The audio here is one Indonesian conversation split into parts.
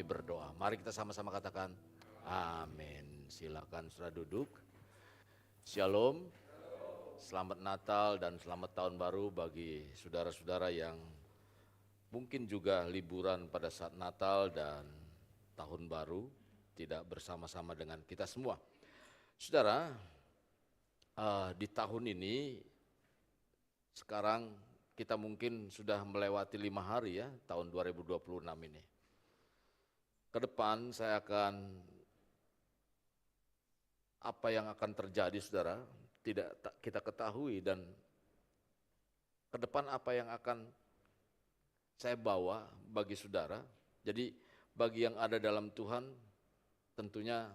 kami berdoa. Mari kita sama-sama katakan amin. Silakan saudara duduk. Shalom, selamat Natal dan selamat tahun baru bagi saudara-saudara yang mungkin juga liburan pada saat Natal dan tahun baru tidak bersama-sama dengan kita semua. Saudara, di tahun ini sekarang kita mungkin sudah melewati 5 hari ya, tahun 2026 ini. Ke depan saya akan, apa yang akan terjadi saudara, tidak kita ketahui, dan ke depan apa yang akan saya bawa bagi saudara. Jadi bagi yang ada dalam Tuhan, tentunya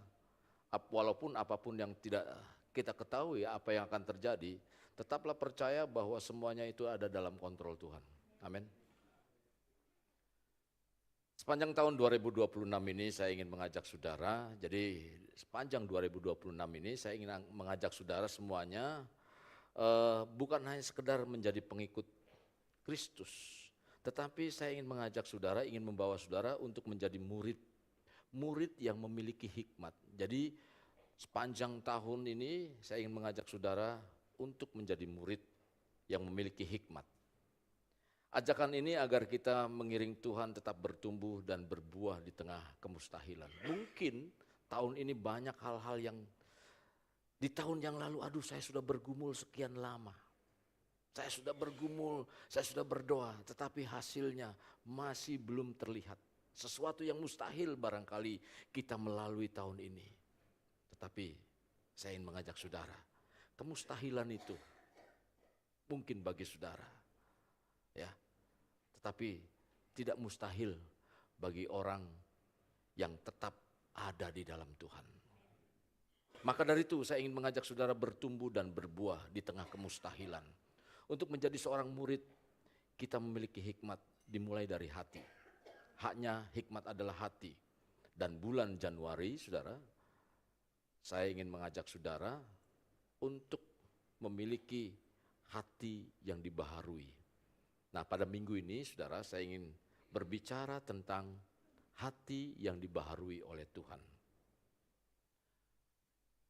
walaupun apapun yang tidak kita ketahui apa yang akan terjadi, tetaplah percaya bahwa semuanya itu ada dalam kontrol Tuhan. Amin. Sepanjang tahun 2026 ini saya ingin mengajak saudara, jadi sepanjang 2026 ini saya ingin mengajak saudara semuanya bukan hanya sekedar menjadi pengikut Kristus, tetapi saya ingin mengajak saudara, ingin membawa saudara untuk menjadi murid yang memiliki hikmat. Jadi sepanjang tahun ini saya ingin mengajak saudara untuk menjadi murid yang memiliki hikmat. Ajakan ini agar kita mengiring Tuhan tetap bertumbuh dan berbuah di tengah kemustahilan. Mungkin tahun ini banyak hal-hal yang di tahun yang lalu, aduh saya sudah bergumul sekian lama. Saya sudah bergumul, saya sudah berdoa, tetapi hasilnya masih belum terlihat. Sesuatu yang mustahil barangkali kita melalui tahun ini. Tetapi saya ingin mengajak saudara, kemustahilan itu mungkin bagi saudara, ya, tetapi tidak mustahil bagi orang yang tetap ada di dalam Tuhan. Maka dari itu saya ingin mengajak saudara bertumbuh dan berbuah di tengah kemustahilan. Untuk menjadi seorang murid, kita memiliki hikmat dimulai dari hati. Haknya hikmat adalah hati. Dan bulan Januari, saudara, saya ingin mengajak saudara untuk memiliki hati yang dibaharui. Nah, pada minggu ini, saudara, saya ingin berbicara tentang hati yang dibaharui oleh Tuhan.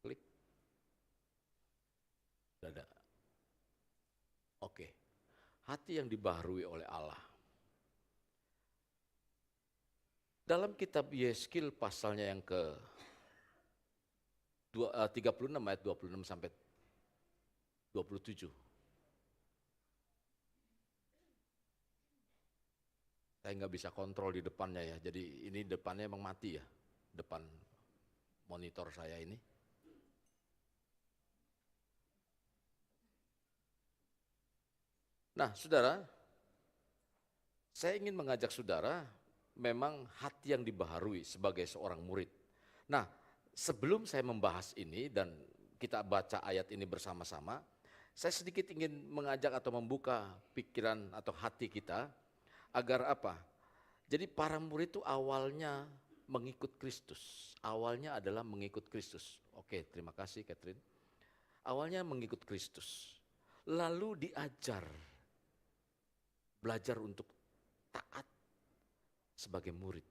Klik. Sudah ada. Oke. Hati yang dibaharui oleh Allah. Dalam kitab Yeskil pasalnya yang ke 36 ayat 26 sampai 27. Saya nggak bisa kontrol di depannya ya, jadi ini depannya emang mati ya, depan monitor saya ini. Nah saudara, saya ingin mengajak saudara memang hati yang dibaharui sebagai seorang murid. Nah sebelum saya membahas ini dan kita baca ayat ini bersama-sama, saya sedikit ingin mengajak atau membuka pikiran atau hati kita agar apa? Jadi para murid itu awalnya mengikut Kristus. Awalnya adalah mengikut Kristus. Oke, terima kasih Catherine. Awalnya mengikut Kristus. Lalu diajar, belajar untuk taat sebagai murid.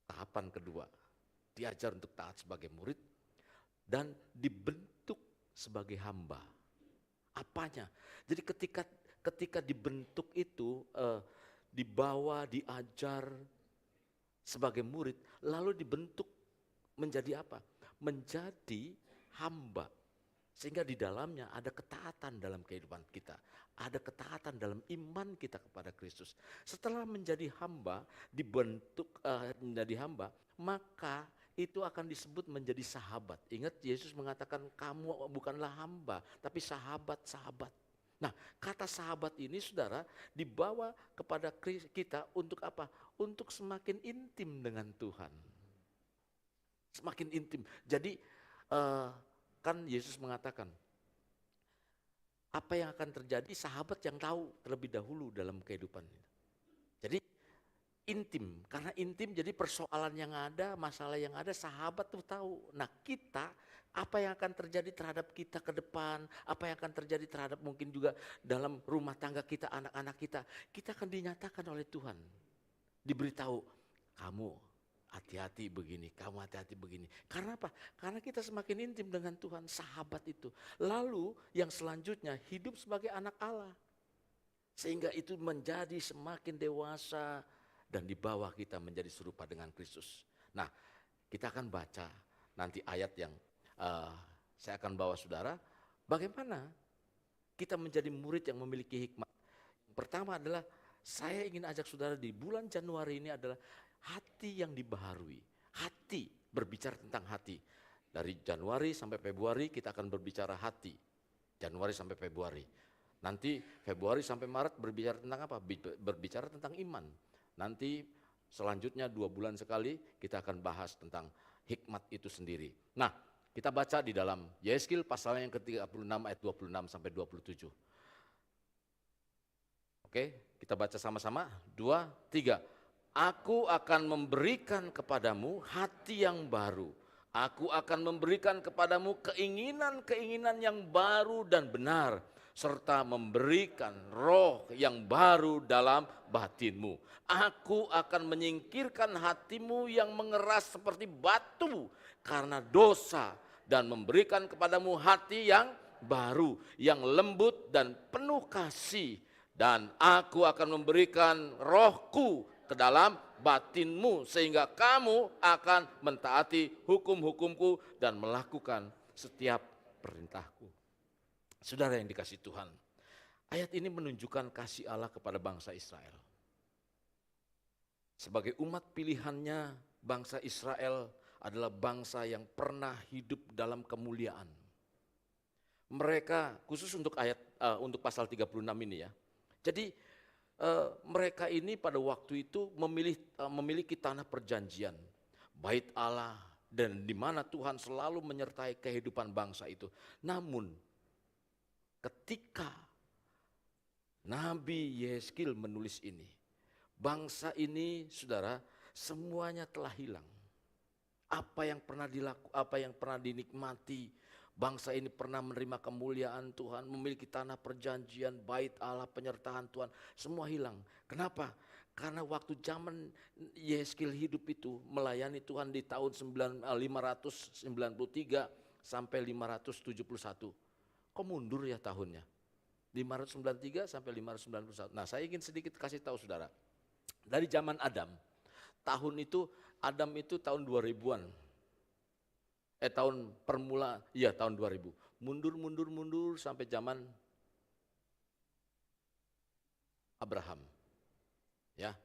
Tahapan kedua, diajar untuk taat sebagai murid dan dibentuk sebagai hamba. Apanya? Jadi ketika dibentuk itu, dibawa, diajar sebagai murid, lalu dibentuk menjadi apa? Menjadi hamba. Sehingga di dalamnya ada ketaatan dalam kehidupan kita. Ada ketaatan dalam iman kita kepada Kristus. Setelah menjadi hamba, dibentuk menjadi hamba, maka itu akan disebut menjadi sahabat. Ingat Yesus mengatakan kamu bukanlah hamba, tapi sahabat-sahabat. Nah kata sahabat ini saudara dibawa kepada kita untuk apa? Untuk semakin intim dengan Tuhan. Semakin intim. Jadi kan Yesus mengatakan, apa yang akan terjadi sahabat yang tahu terlebih dahulu dalam kehidupan itu. Jadi intim, karena intim jadi persoalan yang ada, masalah yang ada sahabat tuh tahu. Nah kita, apa yang akan terjadi terhadap kita ke depan, apa yang akan terjadi terhadap mungkin juga dalam rumah tangga kita, anak-anak kita akan dinyatakan oleh Tuhan. Diberitahu, kamu hati-hati begini, kamu hati-hati begini. Karena apa? Karena kita semakin intim dengan Tuhan, sahabat itu. Lalu yang selanjutnya hidup sebagai anak Allah. Sehingga itu menjadi semakin dewasa dan di bawah kita menjadi serupa dengan Kristus. Nah, kita akan baca nanti ayat yang saya akan bawa saudara. Bagaimana kita menjadi murid yang memiliki hikmat. Pertama adalah saya ingin ajak saudara di bulan Januari ini adalah hati yang dibaharui. Hati, berbicara tentang hati. Dari Januari sampai Februari kita akan berbicara hati. Januari sampai Februari. Nanti Februari sampai Maret berbicara tentang apa? Berbicara tentang iman. Nanti selanjutnya 2 bulan sekali kita akan bahas tentang hikmat itu sendiri. Nah, kita baca di dalam Yeskil pasalnya yang ke-36 ayat 26 sampai 27. Oke, kita baca sama-sama. 2, 3. Aku akan memberikan kepadamu hati yang baru. Aku akan memberikan kepadamu keinginan-keinginan yang baru dan benar. Serta memberikan roh yang baru dalam batinmu. Aku akan menyingkirkan hatimu yang mengeras seperti batu karena dosa. Dan memberikan kepadamu hati yang baru, yang lembut dan penuh kasih. Dan aku akan memberikan rohku ke dalam batinmu sehingga kamu akan mentaati hukum-hukumku dan melakukan setiap perintahku. Saudara yang dikasihi Tuhan, ayat ini menunjukkan kasih Allah kepada bangsa Israel. Sebagai umat pilihannya, bangsa Israel adalah bangsa yang pernah hidup dalam kemuliaan. Mereka khusus untuk untuk pasal 36 ini ya. Jadi mereka ini pada waktu itu memiliki tanah perjanjian, bait Allah, dan di mana Tuhan selalu menyertai kehidupan bangsa itu. Namun ketika Nabi Yeskil menulis ini, bangsa ini saudara semuanya telah hilang. Apa yang pernah dinikmati, bangsa ini pernah menerima kemuliaan Tuhan, memiliki tanah perjanjian, bait Allah, penyertaan Tuhan, semua hilang. Kenapa? Karena waktu zaman Yeskil hidup itu melayani Tuhan di tahun 593 sampai 571. Kok mundur ya tahunnya? 593 sampai 591. Nah, saya ingin sedikit kasih tahu saudara. Dari zaman Adam, tahun itu tahun 2000-an. Tahun 2000. Mundur sampai zaman Abraham. Ya.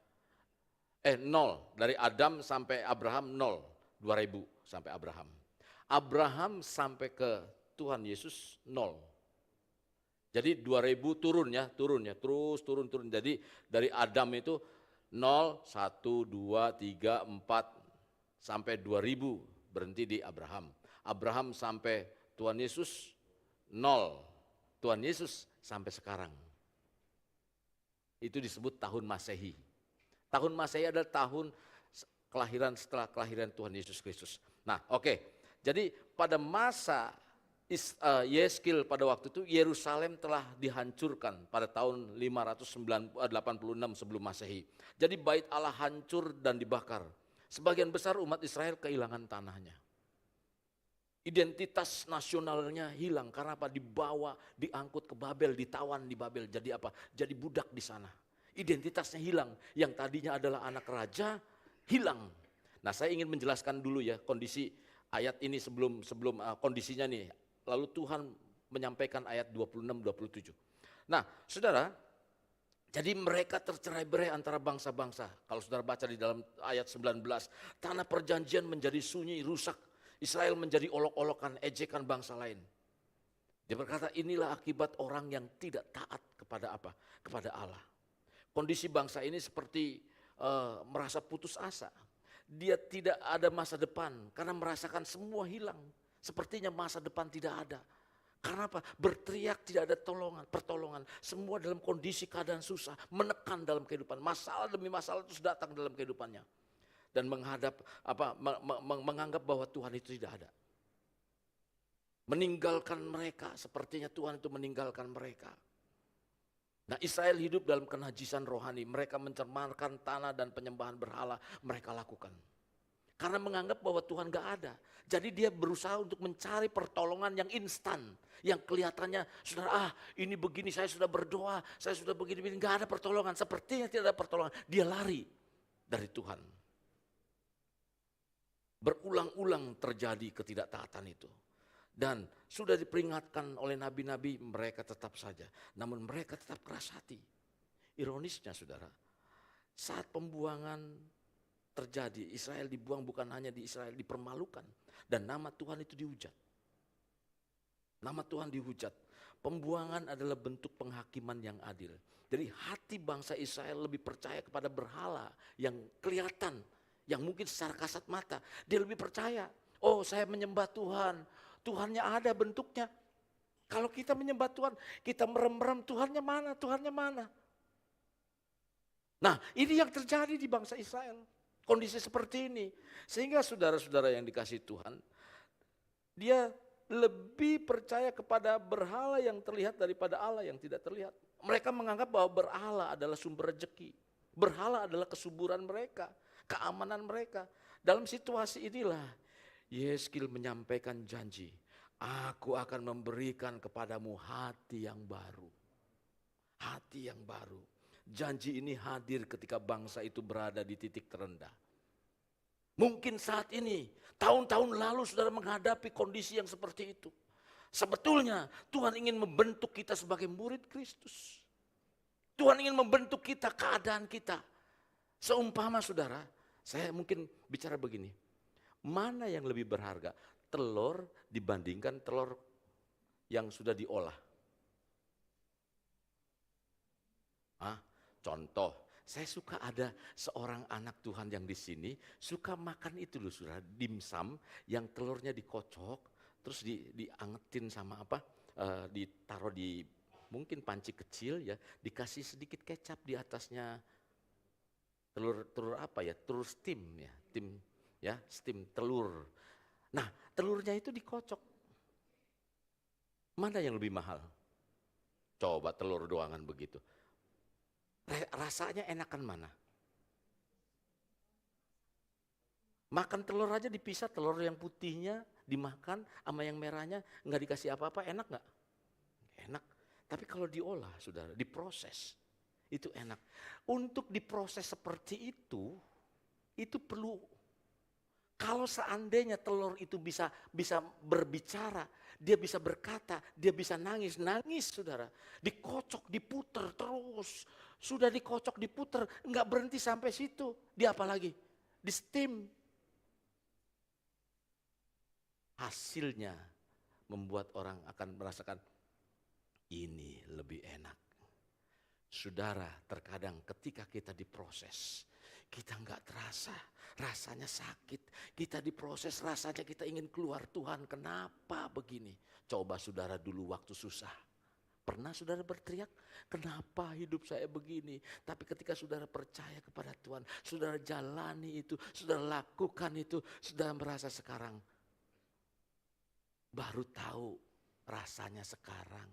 0, dari Adam sampai Abraham 0, 2000 sampai Abraham. Abraham sampai ke Tuhan Yesus 0. Jadi 2000 turun, terus turun. Jadi dari Adam itu 0, 1, 2, 3, 4 sampai 2000 berhenti di Abraham. Abraham sampai Tuhan Yesus 0. Tuhan Yesus sampai sekarang. Itu disebut tahun Masehi. Tahun Masehi adalah tahun kelahiran setelah kelahiran Tuhan Yesus Kristus. Nah, oke. Jadi pada masa Yeskil pada waktu itu Yerusalem telah dihancurkan pada tahun 586 sebelum Masehi. Jadi bait Allah hancur dan dibakar. Sebagian besar umat Israel kehilangan tanahnya. Identitas nasionalnya hilang karena apa? Dibawa, diangkut ke Babel, ditawan di Babel. Jadi apa? Jadi budak di sana. Identitasnya hilang. Yang tadinya adalah anak raja hilang. Nah, saya ingin menjelaskan dulu ya kondisi ayat ini sebelum kondisinya nih. Lalu Tuhan menyampaikan ayat 26-27. Nah, saudara, jadi mereka tercerai-berai antara bangsa-bangsa. Kalau saudara baca di dalam ayat 19, tanah perjanjian menjadi sunyi, rusak. Israel menjadi olok-olokan, ejekan bangsa lain. Dia berkata, inilah akibat orang yang tidak taat kepada apa? Kepada Allah. Kondisi bangsa ini seperti merasa putus asa. Dia tidak ada masa depan karena merasakan semua hilang. Sepertinya masa depan tidak ada. Karena apa? Berteriak tidak ada pertolongan. Semua dalam kondisi keadaan susah, menekan dalam kehidupan. Masalah demi masalah terus datang dalam kehidupannya. Dan menganggap bahwa Tuhan itu tidak ada. Meninggalkan mereka, sepertinya Tuhan itu meninggalkan mereka. Nah, Israel hidup dalam kenajisan rohani. Mereka mencemarkan tanah dan penyembahan berhala mereka lakukan. Karena menganggap bahwa Tuhan gak ada. Jadi dia berusaha untuk mencari pertolongan yang instan. Yang kelihatannya, saudara, ini begini, saya sudah berdoa, saya sudah begini-begini. Gak ada pertolongan, sepertinya tidak ada pertolongan. Dia lari dari Tuhan. Berulang-ulang terjadi ketidaktaatan itu. Dan sudah diperingatkan oleh nabi-nabi, mereka tetap saja. Namun mereka tetap keras hati. Ironisnya saudara, saat pembuangan terjadi, Israel dibuang, bukan hanya di Israel, dipermalukan. Dan nama Tuhan itu dihujat. Nama Tuhan dihujat. Pembuangan adalah bentuk penghakiman yang adil. Jadi hati bangsa Israel lebih percaya kepada berhala yang kelihatan, yang mungkin secara kasat mata. Dia lebih percaya, oh saya menyembah Tuhan. Tuhannya ada bentuknya. Kalau kita menyembah Tuhan, kita merem-rem, Tuhannya mana, Tuhannya mana. Nah, ini yang terjadi di bangsa Israel. Kondisi seperti ini. Sehingga saudara-saudara yang dikasihi Tuhan, dia lebih percaya kepada berhala yang terlihat daripada Allah yang tidak terlihat. Mereka menganggap bahwa berhala adalah sumber rezeki. Berhala adalah kesuburan mereka, keamanan mereka. Dalam situasi inilah Yeskil menyampaikan janji, aku akan memberikan kepadamu hati yang baru. Hati yang baru. Janji ini hadir ketika bangsa itu berada di titik terendah. Mungkin saat ini, tahun-tahun lalu saudara menghadapi kondisi yang seperti itu. Sebetulnya Tuhan ingin membentuk kita sebagai murid Kristus. Tuhan ingin membentuk kita, keadaan kita. Seumpama saudara, saya mungkin bicara begini. Mana yang lebih berharga? Telur dibandingkan telur yang sudah diolah. Contoh, saya suka ada seorang anak Tuhan yang di sini suka makan itu loh saudara, dimsum yang telurnya dikocok, terus diangetin sama ditaruh di mungkin panci kecil ya, dikasih sedikit kecap di atasnya, telur telur steam ya, steam telur. Nah, telurnya itu dikocok. Mana yang lebih mahal? Coba telur doangan begitu. Rasanya enakan mana? Makan telur aja dipisah, telur yang putihnya dimakan sama yang merahnya nggak dikasih apa-apa, enak nggak? Enak. Tapi kalau diolah, saudara, diproses, itu enak. Untuk diproses seperti itu perlu. Kalau seandainya telur itu bisa berbicara, dia bisa berkata, dia bisa nangis saudara. Dikocok, diputer terus. Sudah dikocok, diputer, enggak berhenti sampai situ. Dia apa lagi? Di steam. Hasilnya membuat orang akan merasakan ini lebih enak. Saudara, terkadang ketika kita diproses, kita enggak terasa, rasanya sakit. Kita diproses, rasanya kita ingin keluar. Tuhan, kenapa begini? Coba saudara dulu waktu susah. Pernah saudara berteriak, kenapa hidup saya begini? Tapi ketika saudara percaya kepada Tuhan, saudara jalani itu, saudara lakukan itu, saudara merasa sekarang baru tahu rasanya sekarang.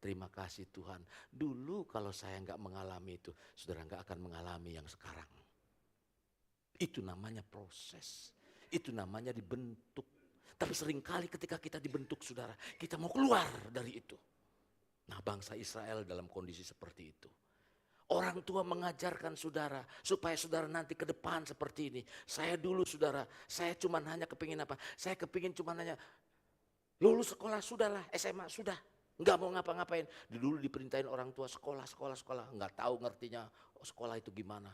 Terima kasih Tuhan. Dulu kalau saya enggak mengalami itu, saudara enggak akan mengalami yang sekarang. Itu namanya proses. Itu namanya dibentuk. Tapi seringkali ketika kita dibentuk saudara, kita mau keluar dari itu. Nah, bangsa Israel dalam kondisi seperti itu. Orang tua mengajarkan saudara supaya saudara nanti ke depan seperti ini. Saya dulu saudara, saya cuma hanya kepingin apa? Saya kepingin cuma hanya lulus sekolah, sudahlah, SMA sudah. Enggak mau ngapa-ngapain. Dulu diperintahin orang tua sekolah. Enggak tahu ngertinya sekolah itu gimana.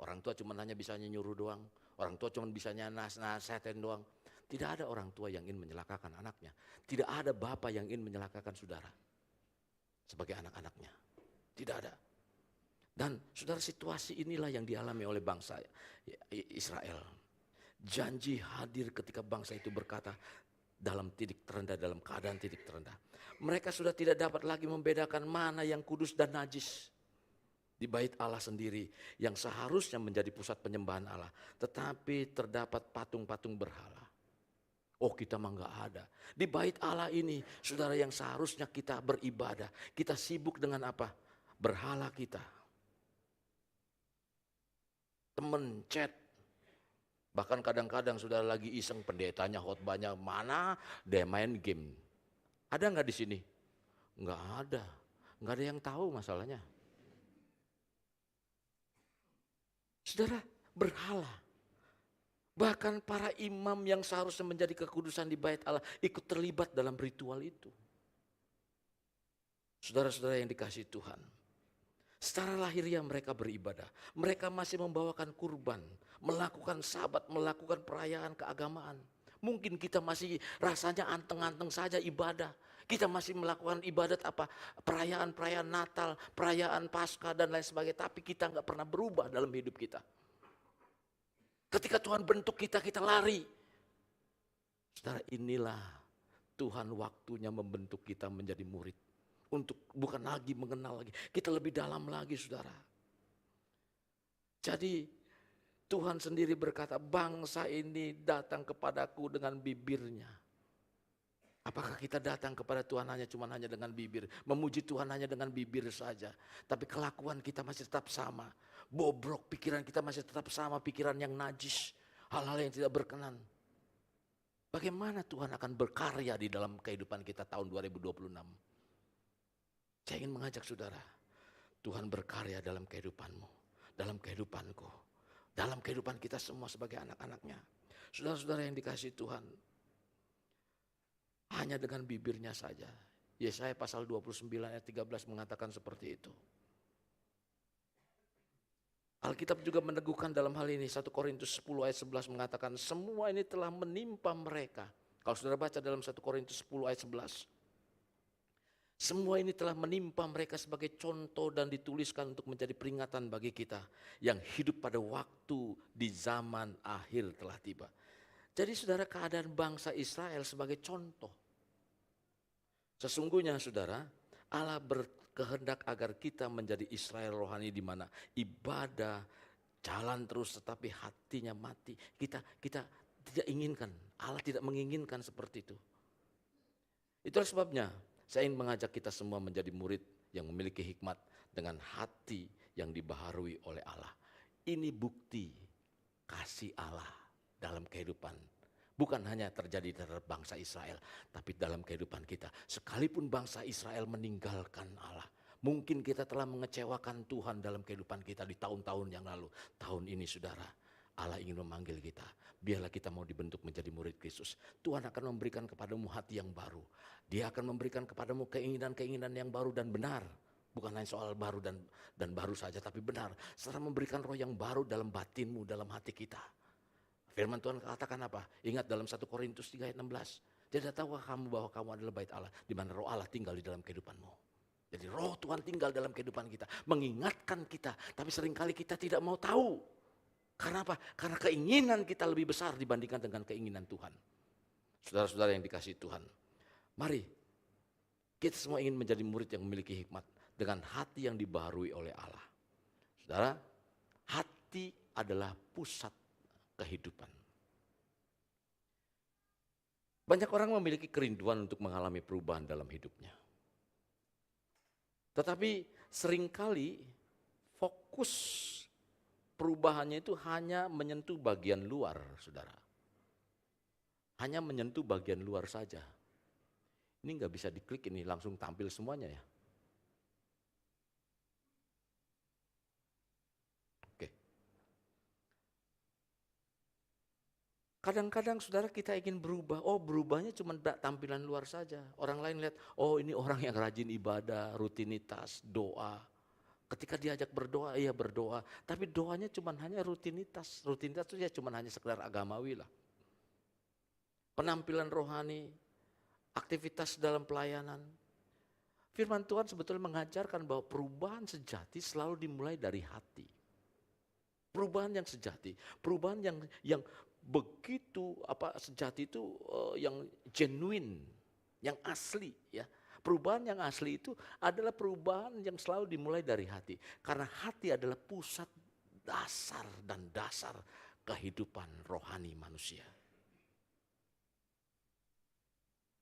Orang tua cuma hanya bisanya nyuruh doang. Orang tua cuma bisanya nasihatin doang. Tidak ada orang tua yang ingin menyelakakan anaknya. Tidak ada bapak yang ingin menyelakakan saudara sebagai anak-anaknya. Tidak ada. Dan saudara, situasi inilah yang dialami oleh bangsa Israel. Janji hadir ketika bangsa itu berkata dalam titik terendah, dalam keadaan titik terendah. Mereka sudah tidak dapat lagi membedakan mana yang kudus dan najis. Di bait Allah sendiri yang seharusnya menjadi pusat penyembahan Allah. Tetapi terdapat patung-patung berhala. Oh, kita mah enggak ada. Di bait Allah ini, saudara, yang seharusnya kita beribadah. Kita sibuk dengan apa? berhala kita, temen chat, bahkan kadang-kadang sudah lagi iseng pendetanya khotbahnya mana, dia main game. Ada nggak di sini? Nggak ada, nggak ada yang tahu masalahnya. Saudara, berhala. Bahkan para imam yang seharusnya menjadi kekudusan di bait Allah ikut terlibat dalam ritual itu. Saudara-saudara yang dikasihi Tuhan, secara lahiriah mereka beribadah. Mereka masih membawakan kurban, melakukan sabat, melakukan perayaan keagamaan. Mungkin kita masih rasanya anteng-anteng saja ibadah. Kita masih melakukan ibadat apa? Perayaan-perayaan Natal, perayaan Paskah dan lain sebagainya. Tapi kita nggak pernah berubah dalam hidup kita. Ketika Tuhan bentuk kita, kita lari. Saudara, inilah Tuhan waktunya membentuk kita menjadi murid. Untuk bukan lagi mengenal lagi, kita lebih dalam lagi saudara. Jadi Tuhan sendiri berkata, bangsa ini datang kepadaku dengan bibirnya. Apakah kita datang kepada Tuhan hanya dengan bibir, memuji Tuhan hanya dengan bibir saja, tapi kelakuan kita masih tetap sama, bobrok, pikiran kita masih tetap sama, pikiran yang najis, hal-hal yang tidak berkenan. Bagaimana Tuhan akan berkarya di dalam kehidupan kita tahun 2026? Saya ingin mengajak saudara, Tuhan berkarya dalam kehidupanmu, dalam kehidupanku, dalam kehidupan kita semua sebagai anak-anaknya. Saudara-saudara yang dikasihi Tuhan, hanya dengan bibirnya saja. Yesaya pasal 29 ayat 13 mengatakan seperti itu. Alkitab juga meneguhkan dalam hal ini, 1 Korintus 10 ayat 11 mengatakan, semua ini telah menimpa mereka. Kalau saudara baca dalam 1 Korintus 10 ayat 11. Semua ini telah menimpa mereka sebagai contoh dan dituliskan untuk menjadi peringatan bagi kita yang hidup pada waktu di zaman akhir telah tiba. Jadi saudara, keadaan bangsa Israel sebagai contoh. Sesungguhnya saudara, Allah berkehendak agar kita menjadi Israel rohani di mana ibadah jalan terus tetapi hatinya mati. Kita tidak inginkan, Allah tidak menginginkan seperti itu. Itulah sebabnya saya ingin mengajak kita semua menjadi murid yang memiliki hikmat dengan hati yang dibaharui oleh Allah. Ini bukti kasih Allah dalam kehidupan. Bukan hanya terjadi terhadap bangsa Israel, tapi dalam kehidupan kita. Sekalipun bangsa Israel meninggalkan Allah, mungkin kita telah mengecewakan Tuhan dalam kehidupan kita di tahun-tahun yang lalu. Tahun ini saudara, Allah ingin memanggil kita. Biarlah kita mau dibentuk menjadi murid Kristus. Tuhan akan memberikan kepadamu hati yang baru. Dia akan memberikan kepadamu keinginan-keinginan yang baru dan benar. Bukan hanya soal baru dan baru saja, tapi benar. Serta memberikan roh yang baru dalam batinmu, dalam hati kita. Firman Tuhan katakan apa? Ingat dalam 1 Korintus 3 ayat 16. Tidak tahukah kamu bahwa kamu adalah bait Allah, di mana roh Allah tinggal di dalam kehidupanmu. Jadi roh Tuhan tinggal dalam kehidupan kita. Mengingatkan kita, tapi seringkali kita tidak mau tahu. Karena apa? Karena keinginan kita lebih besar dibandingkan dengan keinginan Tuhan. Saudara-saudara yang dikasihi Tuhan, mari kita semua ingin menjadi murid yang memiliki hikmat dengan hati yang dibaharui oleh Allah. Saudara, hati adalah pusat kehidupan. Banyak orang memiliki kerinduan untuk mengalami perubahan dalam hidupnya. Tetapi seringkali fokus perubahannya itu hanya menyentuh bagian luar, saudara. Hanya menyentuh bagian luar saja. Ini nggak bisa diklik ini langsung tampil semuanya ya. Oke. Kadang-kadang saudara kita ingin berubah. Oh, berubahnya cuma tampilan luar saja. Orang lain lihat, oh ini orang yang rajin ibadah, rutinitas, doa. Ketika diajak berdoa, iya berdoa. Tapi doanya cuma hanya rutinitas. Rutinitas itu ya cuma hanya sekedar agamawi lah. Penampilan rohani, aktivitas dalam pelayanan. Firman Tuhan sebetulnya mengajarkan bahwa perubahan sejati selalu dimulai dari hati. Perubahan yang sejati, perubahan yang begitu sejati itu yang genuine, yang asli ya. Perubahan yang asli itu adalah perubahan yang selalu dimulai dari hati. Karena hati adalah pusat dasar dan dasar kehidupan rohani manusia.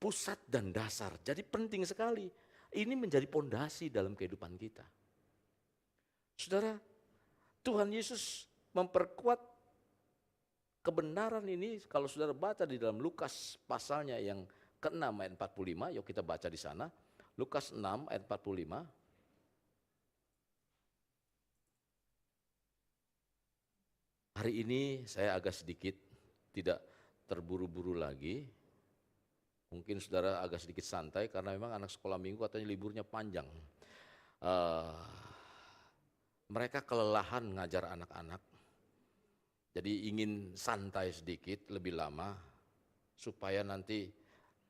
Pusat dan dasar, jadi penting sekali. Ini menjadi pondasi dalam kehidupan kita. Saudara, Tuhan Yesus memperkuat kebenaran ini kalau saudara baca di dalam Lukas pasalnya yang ke-6 ayat 45, yuk kita baca di sana. Lukas 6 ayat 45. Hari ini saya agak sedikit tidak terburu-buru lagi. Mungkin saudara agak sedikit santai karena memang anak sekolah minggu katanya liburnya panjang. Mereka kelelahan ngajar anak-anak. Jadi ingin santai sedikit lebih lama supaya nanti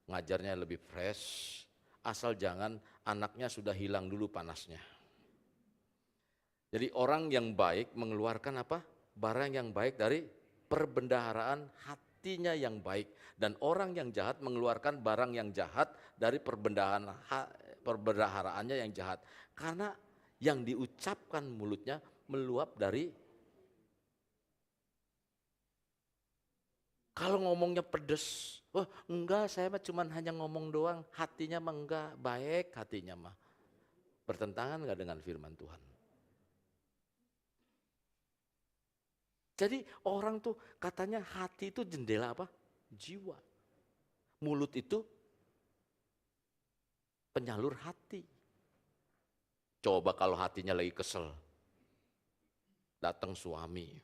ngajarnya lebih fresh. Asal jangan anaknya sudah hilang dulu panasnya. Jadi orang yang baik mengeluarkan apa? Barang yang baik dari perbendaharaan hatinya yang baik. Dan orang yang jahat mengeluarkan barang yang jahat dari perbendaharaannya yang jahat. Karena yang diucapkan mulutnya meluap dari. Kalau ngomongnya pedes, wah enggak, saya mah cuman hanya ngomong doang, hatinya mah enggak baik, hatinya mah. Bertentangan enggak dengan firman Tuhan? Jadi orang tuh katanya hati itu jendela apa? Jiwa. Mulut itu penyalur hati. Coba kalau hatinya lagi kesel, datang suami,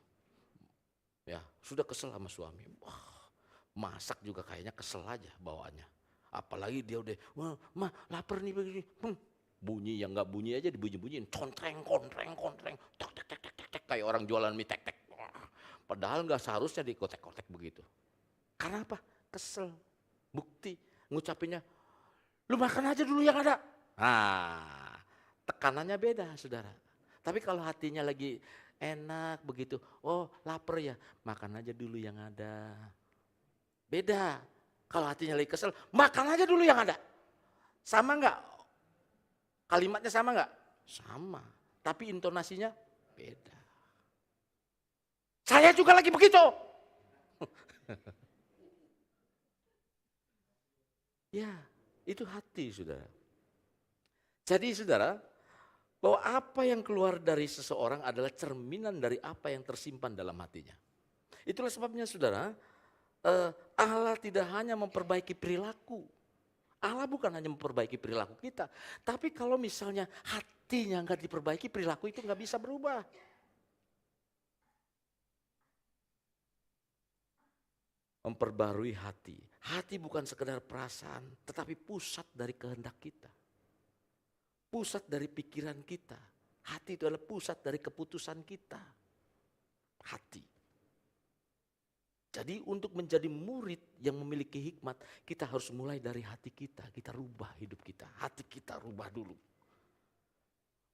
ya sudah kesel sama suami, wah masak juga kayaknya kesel aja bawaannya. Apalagi dia udah, wah mah lapar nih begini, bunyi yang nggak bunyi aja dibunyi-bunyiin, kontreng, tek tek tek tek tek, kayak orang jualan mie tek tek. Padahal nggak seharusnya dikotek-kotek begitu. Karena apa? Kesel. Bukti ngucapinnya, lu makan aja dulu yang ada. Nah, tekanannya beda saudara. Tapi kalau hatinya lagi enak begitu, oh lapar ya, makan aja dulu yang ada. Beda. Kalau hatinya lagi kesel, makan aja dulu yang ada. Sama enggak? Kalimatnya sama enggak? Sama. Tapi intonasinya beda. Saya juga lagi begitu. Ya, itu hati saudara. Jadi saudara, bahwa apa yang keluar dari seseorang adalah cerminan dari apa yang tersimpan dalam hatinya. Itulah sebabnya saudara, Allah tidak hanya memperbaiki perilaku. Allah bukan hanya memperbaiki perilaku kita. Tapi kalau misalnya hatinya nggak diperbaiki, perilaku itu nggak bisa berubah. Memperbarui hati. Hati bukan sekedar perasaan, tetapi pusat dari kehendak kita. Pusat dari pikiran kita. Hati itu adalah pusat dari keputusan kita. Hati. Jadi untuk menjadi murid yang memiliki hikmat, kita harus mulai dari hati kita. Kita rubah hidup kita, hati kita rubah dulu.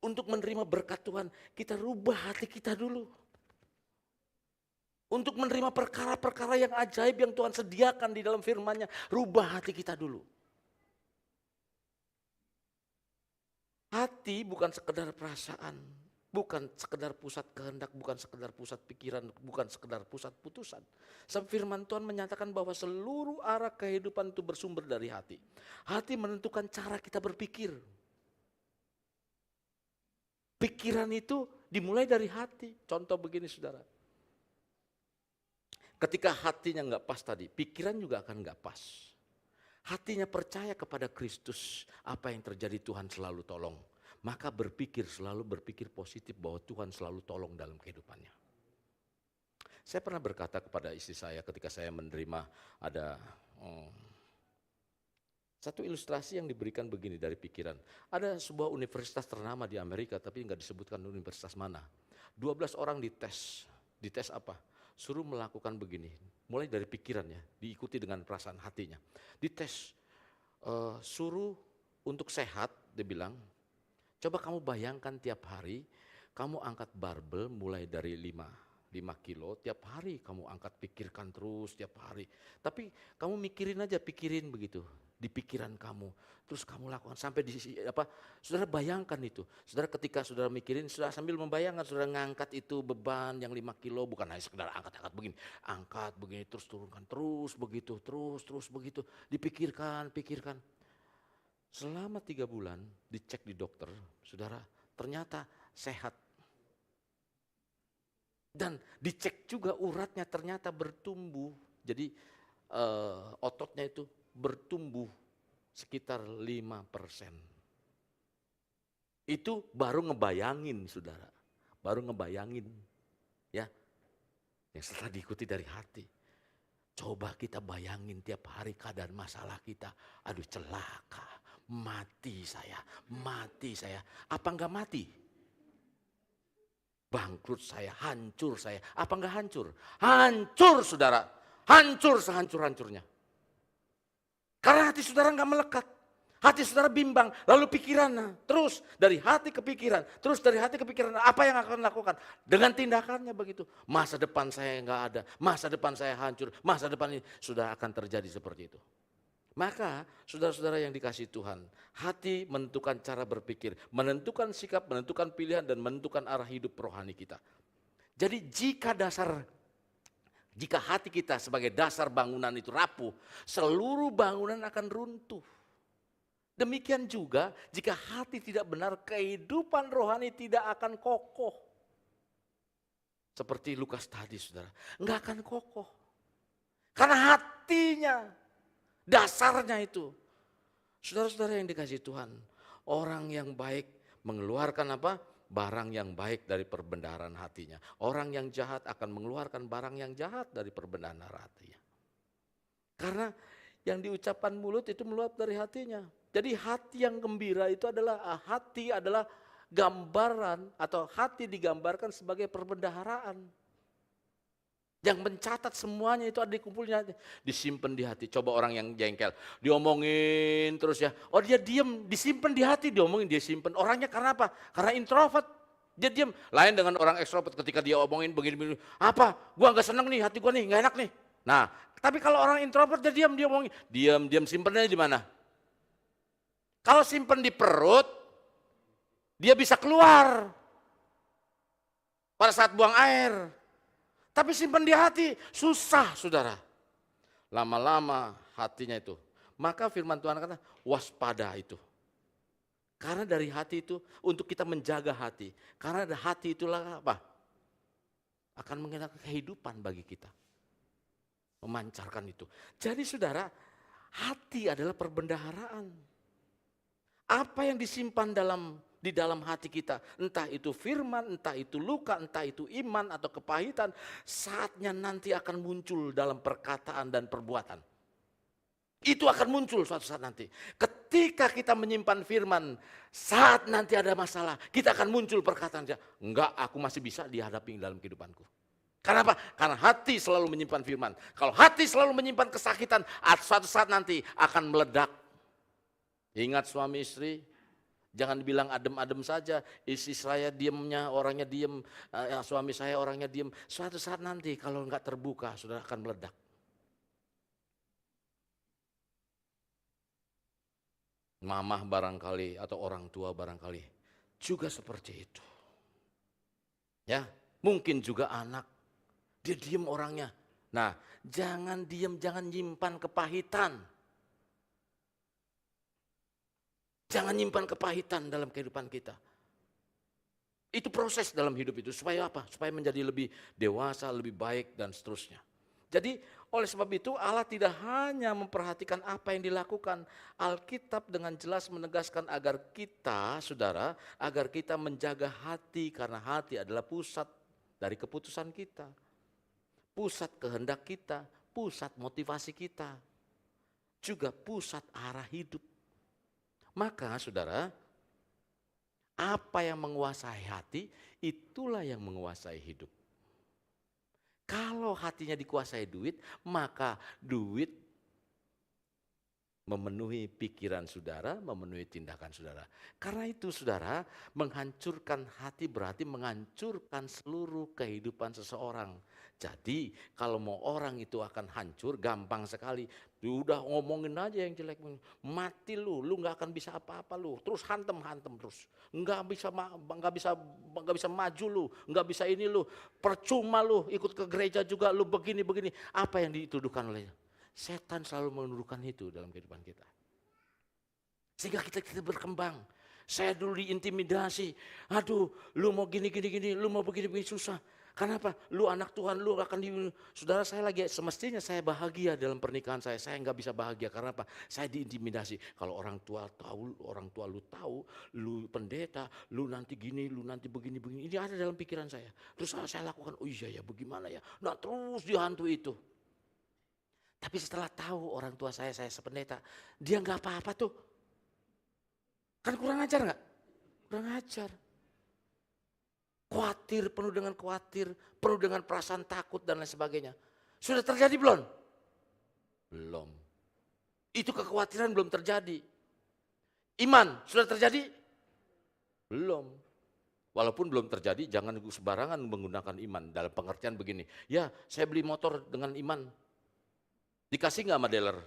Untuk menerima berkat Tuhan, kita rubah hati kita dulu. Untuk menerima perkara-perkara yang ajaib yang Tuhan sediakan di dalam firman-Nya, rubah hati kita dulu. Hati bukan sekedar perasaan, bukan sekedar pusat kehendak, bukan sekedar pusat pikiran, bukan sekedar pusat putusan. Sebab firman Tuhan menyatakan bahwa seluruh arah kehidupan itu bersumber dari hati. Hati menentukan cara kita berpikir. Pikiran itu dimulai dari hati. Contoh begini saudara. Ketika hatinya nggak pas tadi, pikiran juga akan nggak pas. Hatinya percaya kepada Kristus, apa yang terjadi Tuhan selalu tolong. Maka selalu berpikir positif bahwa Tuhan selalu tolong dalam kehidupannya. Saya pernah berkata kepada istri saya ketika saya menerima ada satu ilustrasi yang diberikan begini dari pikiran. Ada sebuah universitas ternama di Amerika tapi nggak disebutkan universitas mana. 12 orang dites. Dites apa? Suruh melakukan begini, mulai dari pikirannya, diikuti dengan perasaan hatinya. Dites, suruh untuk sehat, dia bilang, coba kamu bayangkan tiap hari, kamu angkat barbel mulai dari 5 kilo, tiap hari kamu angkat, pikirkan terus tiap hari. Tapi kamu pikirin begitu, di pikiran kamu. Terus kamu lakukan sampai saudara bayangkan itu. Saudara ketika saudara mikirin, saudara sambil membayangkan saudara ngangkat itu beban yang 5 kilo, bukan hanya sekedar angkat begini. Angkat begini, terus turunkan, terus begitu, terus begitu. Dipikirkan. Selama 3 bulan dicek di dokter, saudara ternyata sehat. Dan dicek juga uratnya ternyata bertumbuh. Jadi ototnya itu bertumbuh sekitar 5%. Itu baru ngebayangin saudara, baru ngebayangin ya, yang setelah diikuti dari hati. Coba kita bayangin tiap hari keadaan masalah kita, aduh celaka, mati saya, apa enggak mati? Bangkrut saya, hancur saya, apa enggak hancur? Hancur saudara, hancur sehancur-hancurnya. Karena hati saudara enggak melekat. Hati saudara bimbang, lalu pikiran, terus dari hati ke pikiran, terus dari hati ke pikiran, apa yang akan lakukan? Dengan tindakannya begitu. Masa depan saya enggak ada, masa depan saya hancur, masa depan ini sudah akan terjadi seperti itu. Maka saudara-saudara yang dikasihi Tuhan, hati menentukan cara berpikir, menentukan sikap, menentukan pilihan, dan menentukan arah hidup rohani kita. Jadi jika hati kita sebagai dasar bangunan itu rapuh, seluruh bangunan akan runtuh. Demikian juga jika hati tidak benar, kehidupan rohani tidak akan kokoh. Seperti Lukas tadi saudara, enggak akan kokoh. Karena hatinya, dasarnya itu. Saudara-saudara yang dikasihi Tuhan, orang yang baik mengeluarkan apa? Barang yang baik dari perbendaharaan hatinya. Orang yang jahat akan mengeluarkan barang yang jahat dari perbendaharaan hatinya. Karena yang diucapkan mulut itu meluap dari hatinya. Jadi hati yang gembira itu adalah gambaran atau hati digambarkan sebagai perbendaharaan. Yang mencatat semuanya itu ada dikumpulnya, disimpan di hati. Coba orang yang jengkel, diomongin terus ya. Oh dia diam, disimpan di hati, diomongin dia simpan. Orangnya karena apa? Karena introvert. Dia diam. Lain dengan orang ekstrovert ketika dia omongin begini-begini. Apa? Gua nggak seneng nih, hati gua nih nggak enak nih. Nah, tapi kalau orang introvert dia diam, dia omongin. Diam, simpannya di mana? Kalau simpan di perut, dia bisa keluar pada saat buang air. Tapi simpan di hati, susah saudara. Lama-lama hatinya itu. Maka firman Tuhan kata, waspada itu. Karena dari hati itu, untuk kita menjaga hati. Karena dari hati itulah apa? Akan mengenai kehidupan bagi kita. Memancarkan itu. Jadi saudara, hati adalah perbendaharaan. Apa yang disimpan di dalam hati kita, entah itu firman, entah itu luka, entah itu iman atau kepahitan, saatnya nanti akan muncul dalam perkataan dan perbuatan. Itu akan muncul suatu saat nanti. Ketika kita menyimpan firman, saat nanti ada masalah, kita akan muncul perkataan, enggak, aku masih bisa dihadapi dalam kehidupanku. Karena apa? Karena hati selalu menyimpan firman. Kalau hati selalu menyimpan kesakitan, suatu saat nanti akan meledak. Ingat suami istri, jangan bilang adem-adem saja, istri saya diamnya, orangnya diem, suami saya orangnya diem. Suatu saat nanti kalau enggak terbuka, sudah akan meledak. Mamah barangkali atau orang tua barangkali juga seperti itu. Ya, mungkin juga anak, dia diem orangnya. Nah, jangan diem, jangan nyimpan kepahitan. Jangan nyimpan kepahitan dalam kehidupan kita. Itu proses dalam hidup itu. Supaya apa? Supaya menjadi lebih dewasa, lebih baik dan seterusnya. Jadi oleh sebab itu Allah tidak hanya memperhatikan apa yang dilakukan. Alkitab dengan jelas menegaskan agar kita, saudara, agar kita menjaga hati. Karena hati adalah pusat dari keputusan kita. Pusat kehendak kita, pusat motivasi kita. Juga pusat arah hidup. Maka saudara, apa yang menguasai hati, itulah yang menguasai hidup. Kalau hatinya dikuasai duit, maka duit memenuhi pikiran saudara, memenuhi tindakan saudara. Karena itu saudara, menghancurkan hati berarti menghancurkan seluruh kehidupan seseorang. Jadi kalau mau orang itu akan hancur, gampang sekali. Udah ngomongin aja yang jelek, mati lu nggak akan bisa apa-apa lu. Terus hantem terus, nggak bisa maju lu, nggak bisa ini lu, percuma lu ikut ke gereja juga lu begini. Apa yang dituduhkan oleh setan selalu menuduhkan itu dalam kehidupan kita. Sehingga kita berkembang. Saya dulu diintimidasi, aduh lu mau gini, lu mau begini susah. Kenapa? Lu anak Tuhan, lu akan saudara saya lagi, semestinya saya bahagia dalam pernikahan saya nggak bisa bahagia, karena apa? Saya diintimidasi, kalau orang tua lu tahu, lu pendeta, lu nanti gini, lu nanti begini, ini ada dalam pikiran saya. Terus saya lakukan, oh iya ya, bagaimana ya? Nah terus dihantui itu. Tapi setelah tahu orang tua saya sependeta, dia nggak apa-apa tuh. Kan kurang ajar nggak? Kurang ajar. Khawatir, penuh dengan perasaan takut dan lain sebagainya. Sudah terjadi belum? Belum. Itu kekhawatiran belum terjadi. Iman sudah terjadi? Belum. Walaupun belum terjadi, jangan sembarangan menggunakan iman. Dalam pengertian begini, ya saya beli motor dengan iman. Dikasih nggak sama dealer?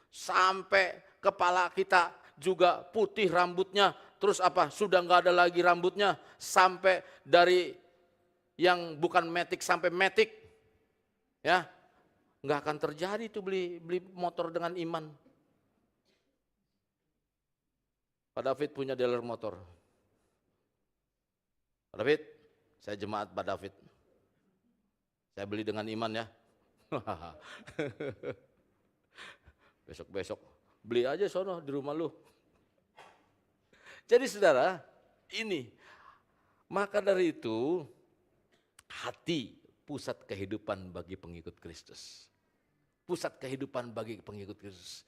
Sampai kepala kita juga putih rambutnya, terus apa? Sudah nggak ada lagi rambutnya, sampai dari yang bukan matic sampai matic, ya nggak akan terjadi tuh beli motor dengan iman. Pak David punya dealer motor. Pak David, saya jemaat Pak David. Saya beli dengan iman ya. Besok-besok beli aja sono di rumah lu. Jadi saudara, ini maka dari itu hati pusat kehidupan bagi pengikut Kristus. Pusat kehidupan bagi pengikut Kristus.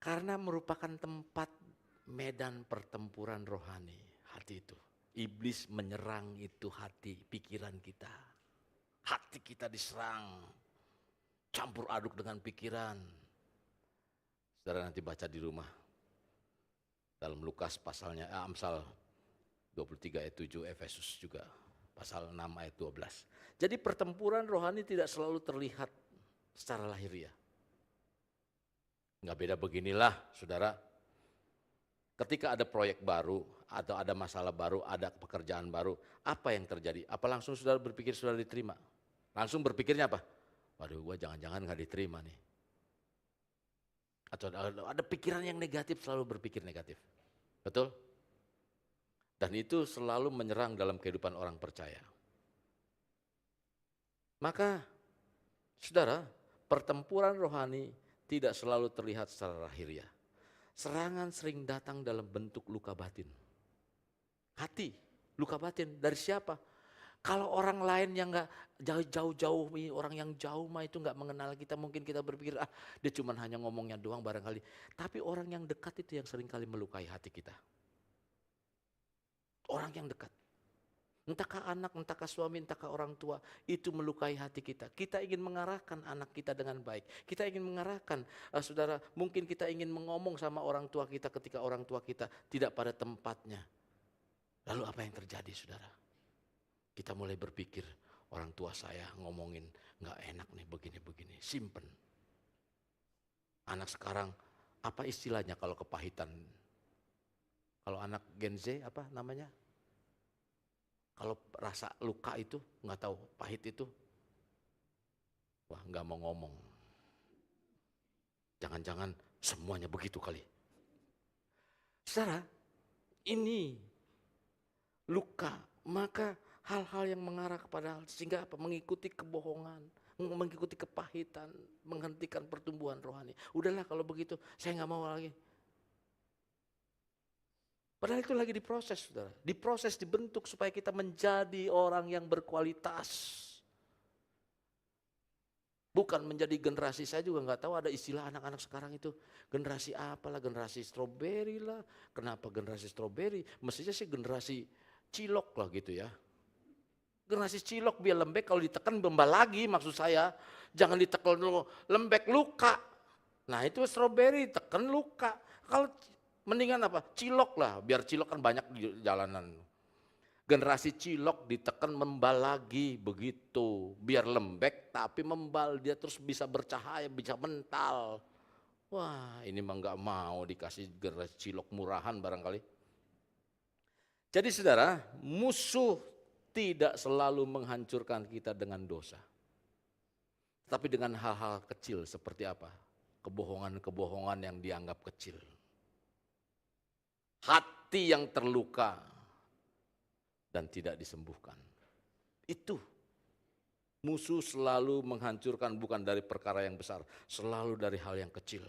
Karena merupakan tempat medan pertempuran rohani, hati itu. Iblis menyerang itu hati, pikiran kita. Hati kita diserang. Campur aduk dengan pikiran. Saudara nanti baca di rumah. Dalam Lukas pasalnya, Amsal 23 ayat 7, Efesus juga. Pasal 6 ayat 12. Jadi pertempuran rohani tidak selalu terlihat secara lahiriah. Nggak beda beginilah saudara. Ketika ada proyek baru, atau ada masalah baru, ada pekerjaan baru, apa yang terjadi? Apa langsung saudara berpikir saudara diterima? Langsung berpikirnya apa? Waduh, gua jangan-jangan nggak diterima nih. Atau ada pikiran yang negatif, selalu berpikir negatif. Betul? Dan itu selalu menyerang dalam kehidupan orang percaya. Maka, saudara, pertempuran rohani tidak selalu terlihat secara lahiriah. Serangan sering datang dalam bentuk luka batin. Hati, luka batin dari siapa? Kalau orang lain yang nggak jauh-jauh, orang yang jauh mah itu nggak mengenal kita, mungkin kita berpikir dia cuma hanya ngomongnya doang barangkali. Tapi orang yang dekat itu yang sering kali melukai hati kita. Orang yang dekat. Entahkah anak, entahkah suami, entahkah orang tua, itu melukai hati kita. Kita ingin mengarahkan anak kita dengan baik. Kita ingin mengarahkan, saudara, mungkin kita ingin mengomong sama orang tua kita ketika orang tua kita tidak pada tempatnya. Lalu apa yang terjadi, saudara? Kita mulai berpikir, orang tua saya ngomongin nggak enak nih begini-begini, simpen. Anak sekarang, apa istilahnya kalau kepahitan? Kalau anak Gen Z apa namanya? Kalau rasa luka itu, nggak tahu pahit itu, wah nggak mau ngomong. Jangan-jangan semuanya begitu kali. Saudara, ini luka, maka hal-hal yang mengarah kepada sehingga apa? Mengikuti kebohongan, mengikuti kepahitan, menghentikan pertumbuhan rohani. Udahlah kalau begitu, saya nggak mau lagi. Padahal itu lagi diproses, saudara. Diproses, dibentuk supaya kita menjadi orang yang berkualitas. Bukan menjadi generasi, saya juga nggak tahu ada istilah anak-anak sekarang itu. Generasi apalah, generasi stroberi lah. Kenapa generasi stroberi? Mestinya sih generasi cilok lah gitu ya. Generasi cilok biar lembek, kalau ditekan bembal lagi maksud saya. Jangan ditekan dulu, lembek luka. Nah itu stroberi, tekan luka. Kalau mendingan apa? Cilok lah, biar cilok kan banyak di jalanan. Generasi cilok ditekan membal lagi begitu. Biar lembek tapi membal, dia terus bisa bercahaya, bisa mental. Wah ini mah gak mau dikasih generasi cilok murahan barangkali. Jadi saudara, musuh tidak selalu menghancurkan kita dengan dosa. Tapi dengan hal-hal kecil seperti apa? Kebohongan-kebohongan yang dianggap kecil. Hati yang terluka dan tidak disembuhkan. Itu musuh selalu menghancurkan bukan dari perkara yang besar, selalu dari hal yang kecil.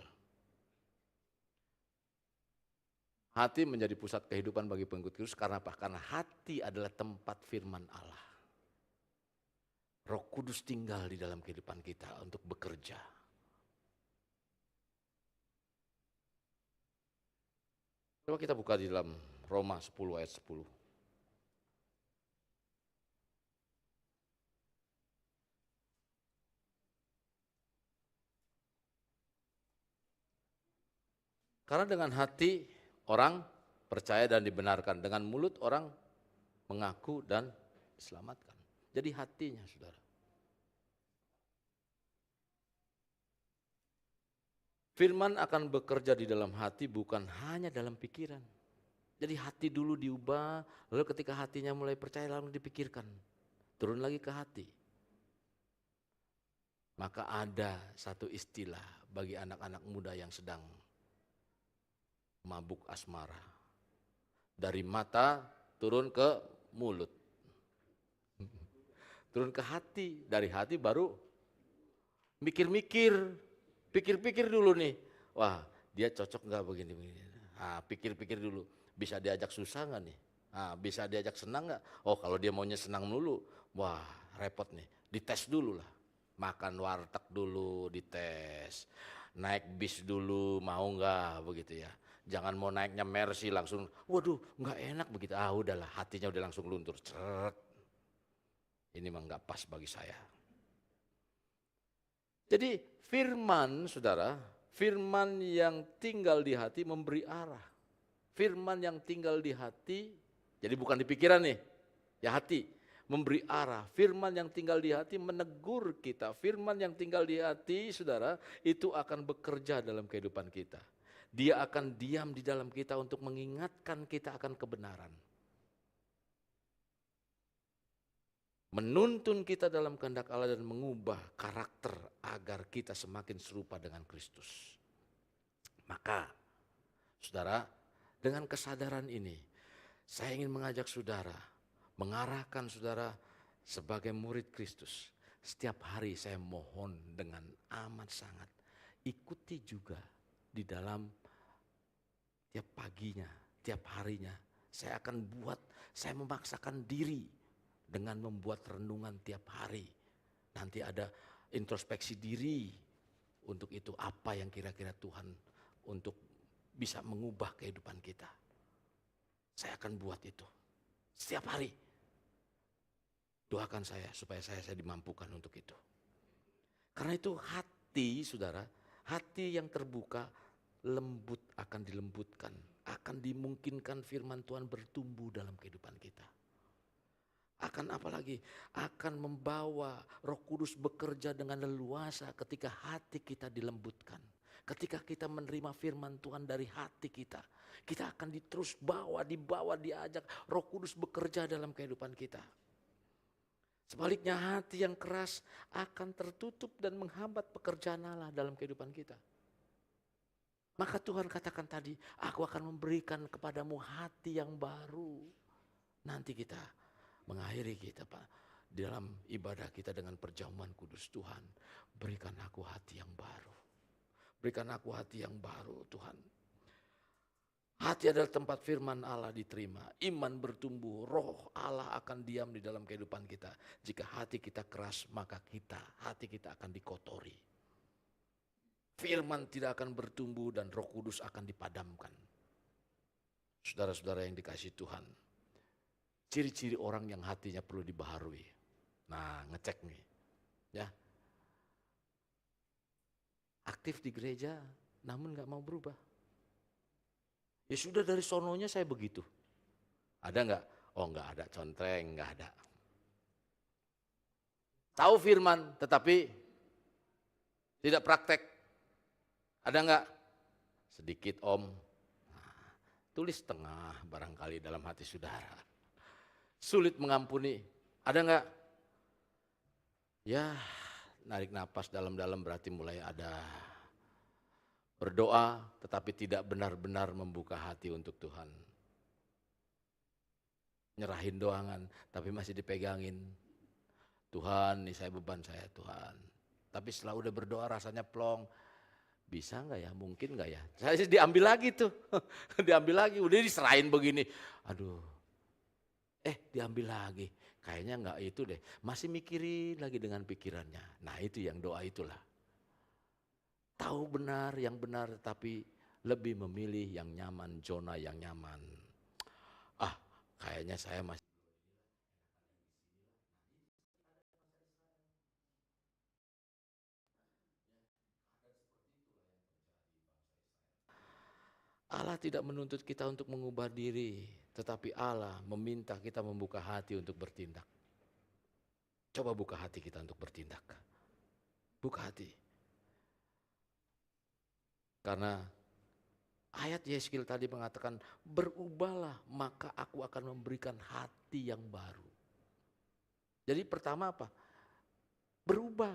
Hati menjadi pusat kehidupan bagi pengikut Kristus karena apa? Karena hati adalah tempat firman Allah. Roh Kudus tinggal di dalam kehidupan kita untuk bekerja. Coba kita buka di dalam Roma 10 ayat 10. Karena dengan hati orang percaya dan dibenarkan, dengan mulut orang mengaku dan diselamatkan. Jadi hatinya, saudara. Firman akan bekerja di dalam hati bukan hanya dalam pikiran. Jadi hati dulu diubah, lalu ketika hatinya mulai percaya lalu dipikirkan. Turun lagi ke hati. Maka ada satu istilah bagi anak-anak muda yang sedang mabuk asmara. Dari mata turun ke mulut. Turun ke hati, dari hati baru mikir-mikir. Pikir-pikir dulu nih, wah dia cocok nggak begini-begini. Pikir-pikir dulu, bisa diajak susah nggak nih? Bisa diajak senang nggak? Oh kalau dia maunya senang dulu, wah repot nih. Dites dulu lah, makan warteg dulu dites, naik bis dulu mau nggak begitu ya. Jangan mau naiknya Mercy langsung, waduh nggak enak begitu. Udahlah hatinya udah langsung luntur. Ceret. Ini mah nggak pas bagi saya. Jadi firman, saudara, firman yang tinggal di hati memberi arah. Firman yang tinggal di hati, jadi bukan di pikiran nih, ya hati, memberi arah. Firman yang tinggal di hati menegur kita. Firman yang tinggal di hati, saudara, itu akan bekerja dalam kehidupan kita. Dia akan diam di dalam kita untuk mengingatkan kita akan kebenaran. Menuntun kita dalam kehendak Allah dan mengubah karakter agar kita semakin serupa dengan Kristus. Maka, saudara, dengan kesadaran ini, saya ingin mengajak saudara, mengarahkan saudara sebagai murid Kristus. Setiap hari saya mohon dengan amat sangat, ikuti juga di dalam tiap paginya, tiap harinya. Saya memaksakan diri dengan membuat renungan tiap hari. Nanti ada introspeksi diri untuk itu apa yang kira-kira Tuhan untuk bisa mengubah kehidupan kita. Saya akan buat itu setiap hari. Doakan saya supaya saya dimampukan untuk itu. Karena itu hati, saudara, hati yang terbuka lembut akan dilembutkan, akan dimungkinkan firman Tuhan bertumbuh dalam kehidupan kita. Akan apalagi, akan membawa Roh Kudus bekerja dengan leluasa ketika hati kita dilembutkan. Ketika kita menerima firman Tuhan dari hati kita, kita akan dibawa, diajak Roh Kudus bekerja dalam kehidupan kita. Sebaliknya hati yang keras akan tertutup dan menghambat pekerjaan Allah dalam kehidupan kita. Maka Tuhan katakan tadi, aku akan memberikan kepadamu hati yang baru. Nanti kita mengakhiri kita Pak dalam ibadah kita dengan perjamuan kudus. Tuhan, berikan aku hati yang baru. Berikan aku hati yang baru Tuhan. Hati adalah tempat firman Allah diterima. Iman bertumbuh, roh Allah akan diam di dalam kehidupan kita. Jika hati kita keras, maka hati kita akan dikotori. Firman tidak akan bertumbuh dan Roh Kudus akan dipadamkan. Saudara-saudara yang dikasihi Tuhan, ciri-ciri orang yang hatinya perlu dibaharui. Nah, ngecek nih. Ya. Aktif di gereja namun gak mau berubah. Ya sudah dari sononya saya begitu. Ada gak? Oh gak ada, contreng gak ada. Tahu firman tetapi tidak praktek. Ada gak? Sedikit om. Nah, tulis tengah barangkali dalam hati saudara. Sulit mengampuni, ada enggak? Ya, narik napas dalam-dalam berarti mulai ada. Berdoa tetapi tidak benar-benar membuka hati untuk Tuhan. nyerahin doangan, tapi masih dipegangin. Tuhan, nih saya beban saya Tuhan. Tapi setelah udah berdoa rasanya plong. Bisa nggak ya? Mungkin nggak ya? Saya sih diambil lagi tuh, diambil lagi. Udah diserahin begini. Aduh, diambil lagi. Kayaknya nggak itu deh. Masih mikirin lagi dengan pikirannya. Nah itu yang doa itulah. Tahu benar yang benar, tapi lebih memilih yang nyaman, zona yang nyaman. Ah, kayaknya saya masih. Allah tidak menuntut kita untuk mengubah diri, tetapi Allah meminta kita membuka hati untuk bertindak. Coba buka hati kita untuk bertindak. Buka hati. Karena ayat Yeskil tadi mengatakan, berubahlah maka aku akan memberikan hati yang baru. Jadi pertama apa? Berubah.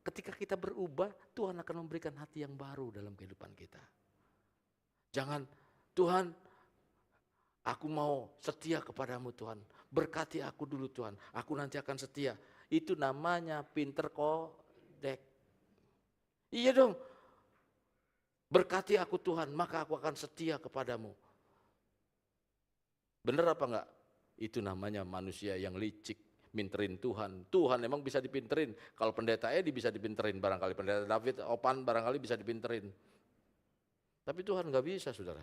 Ketika kita berubah, Tuhan akan memberikan hati yang baru dalam kehidupan kita. Jangan, Tuhan, aku mau setia kepadamu Tuhan. Berkati aku dulu Tuhan, aku nanti akan setia. Itu namanya pinter kodek. Iya dong, berkati aku Tuhan, maka aku akan setia kepadamu. Bener apa enggak? Itu namanya manusia yang licik, minterin Tuhan. Tuhan emang bisa dipinterin. Kalau pendeta Edi bisa dipinterin barangkali, pendeta David, Opan barangkali bisa dipinterin. Tapi Tuhan enggak bisa, saudara.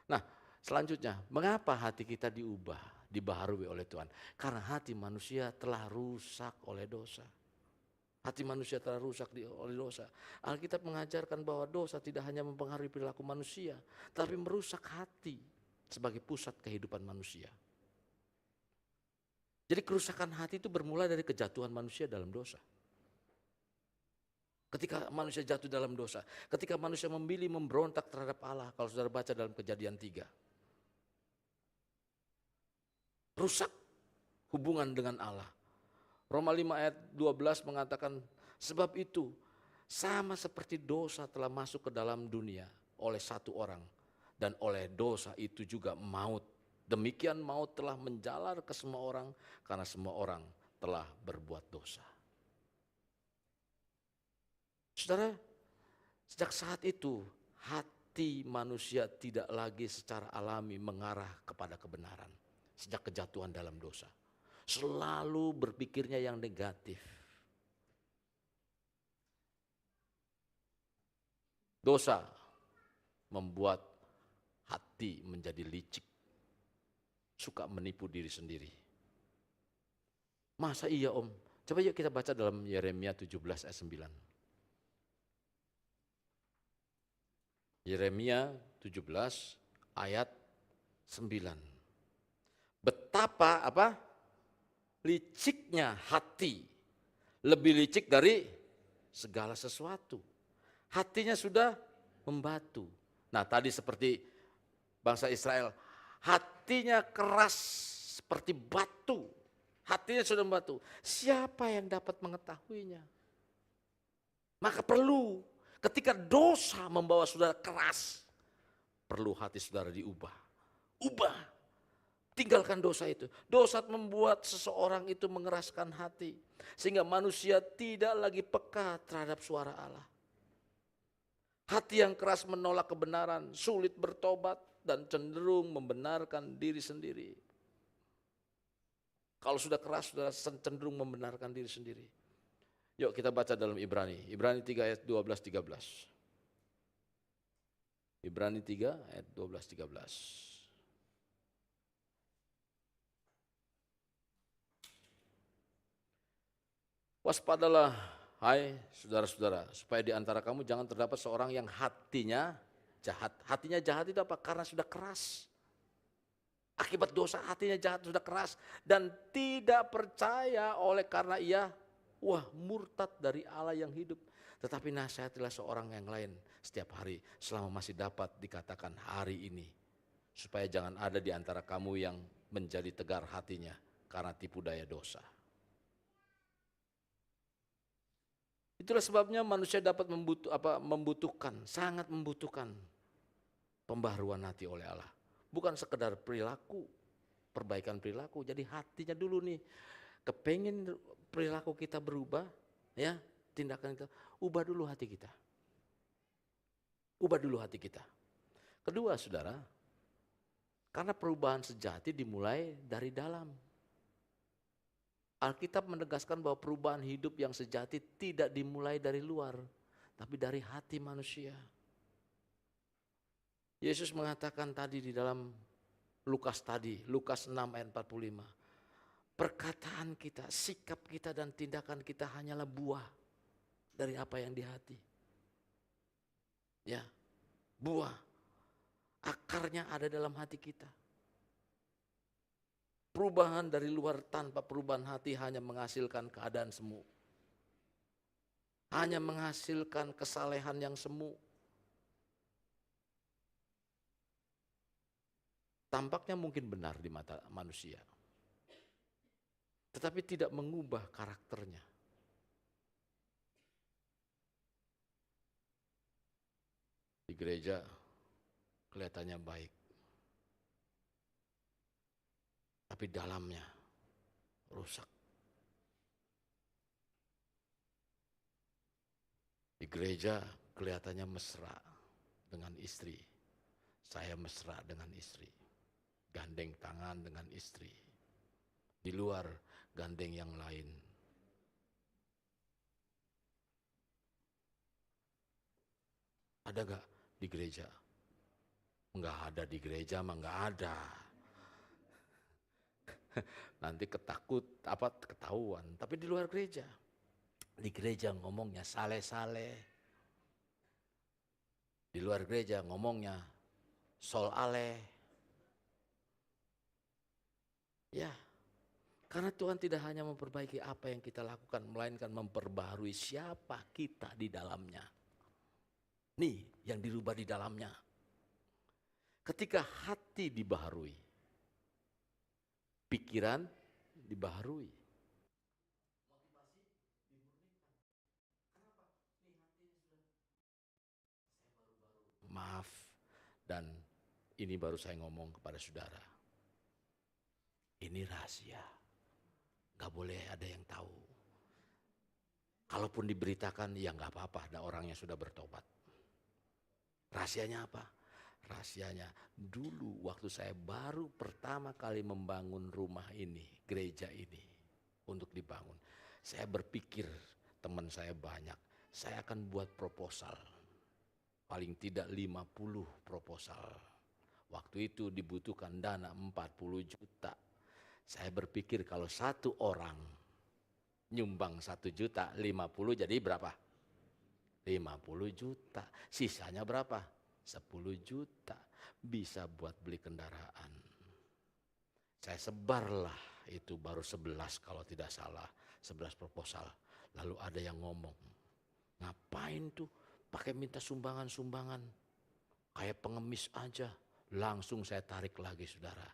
Nah, selanjutnya, mengapa hati kita diubah, dibaharui oleh Tuhan? Karena hati manusia telah rusak oleh dosa. Hati manusia telah rusak oleh dosa. Alkitab mengajarkan bahwa dosa tidak hanya mempengaruhi perilaku manusia, tapi merusak hati sebagai pusat kehidupan manusia. Jadi kerusakan hati itu bermula dari kejatuhan manusia dalam dosa. Ketika manusia jatuh dalam dosa, ketika manusia memilih memberontak terhadap Allah, kalau saudara baca dalam Kejadian 3. Rusak hubungan dengan Allah. Roma 5 ayat 12 mengatakan, sebab itu sama seperti dosa telah masuk ke dalam dunia oleh satu orang, dan oleh dosa itu juga maut. Demikian maut telah menjalar ke semua orang karena semua orang telah berbuat dosa. Saudara, sejak saat itu hati manusia tidak lagi secara alami mengarah kepada kebenaran. Sejak kejatuhan dalam dosa, selalu berpikirnya yang negatif. Dosa membuat hati menjadi licik, suka menipu diri sendiri. Masa iya om? Coba yuk kita baca dalam Yeremia 17 ayat 9. Yeremia 17 ayat 9. Betapa liciknya hati, lebih licik dari segala sesuatu. Hatinya sudah membatu. Nah tadi seperti bangsa Israel, hatinya keras seperti batu. Hatinya sudah membatu. Siapa yang dapat mengetahuinya? Maka perlu, ketika dosa membawa saudara keras, perlu hati saudara diubah. Ubah. Tinggalkan dosa itu. Dosa membuat seseorang itu mengeraskan hati. Sehingga manusia tidak lagi peka terhadap suara Allah. Hati yang keras menolak kebenaran, sulit bertobat, dan cenderung membenarkan diri sendiri. Kalau sudah keras, sudah cenderung membenarkan diri sendiri. Yuk kita baca dalam Ibrani 3 ayat 12-13. Ibrani 3 ayat 12-13. Waspadalah, hai saudara-saudara, supaya di antara kamu jangan terdapat seorang yang hatinya jahat. Hatinya jahat itu apa? Karena sudah keras. Akibat dosa hatinya jahat, sudah keras. Dan tidak percaya oleh karena ia murtad dari Allah yang hidup. Tetapi nasihatilah seorang yang lain setiap hari selama masih dapat dikatakan hari ini. Supaya jangan ada di antara kamu yang menjadi tegar hatinya karena tipu daya dosa. Itulah sebabnya manusia dapat membutuhkan, sangat membutuhkan pembaharuan hati oleh Allah. Bukan sekedar perilaku, perbaikan perilaku. Jadi hatinya dulu nih, kepengen perilaku kita berubah, ya tindakan kita, ubah dulu hati kita. Ubah dulu hati kita. Kedua saudara, karena perubahan sejati dimulai dari dalam. Alkitab menegaskan bahwa perubahan hidup yang sejati tidak dimulai dari luar, tapi dari hati manusia. Yesus mengatakan tadi di dalam Lukas 6 ayat 45. Perkataan kita, sikap kita dan tindakan kita hanyalah buah dari apa yang di hati. Ya, buah. Akarnya ada dalam hati kita. Perubahan dari luar tanpa perubahan hati hanya menghasilkan keadaan semu. Hanya menghasilkan kesalehan yang semu. Tampaknya mungkin benar di mata manusia. Tetapi tidak mengubah karakternya. Di gereja kelihatannya baik. Tapi dalamnya rusak. Di gereja kelihatannya mesra dengan istri. Saya mesra dengan istri. Gandeng tangan dengan istri. Di luar gandeng yang lain. Ada gak di gereja? Enggak ada di gereja mah enggak ada. Nanti ketahuan. Tapi di luar gereja. Di gereja ngomongnya saleh-saleh. Di luar gereja ngomongnya sol aleh. Ya, karena Tuhan tidak hanya memperbaiki apa yang kita lakukan, melainkan memperbaharui siapa kita di dalamnya. Nih yang dirubah di dalamnya. Ketika hati dibaharui, pikiran dibaharui. Maaf, dan ini baru saya ngomong kepada saudara. Ini rahasia, gak boleh ada yang tahu. Kalaupun diberitakan, ya gak apa-apa, ada orang yang sudah bertobat. Rahasianya apa? Rahasianya dulu waktu saya baru pertama kali membangun rumah ini, gereja ini untuk dibangun. Saya berpikir teman saya banyak, saya akan buat proposal. Paling tidak 50 proposal. Waktu itu dibutuhkan dana 40 juta. Saya berpikir kalau satu orang nyumbang 1 juta, 50 jadi berapa? 50 juta. Sisanya berapa? 10 juta. Bisa buat beli kendaraan. Saya sebarlah itu baru 11 kalau tidak salah. 11 proposal. Lalu ada yang ngomong, ngapain tuh pakai minta sumbangan-sumbangan? Kayak pengemis aja. Langsung saya tarik lagi saudara.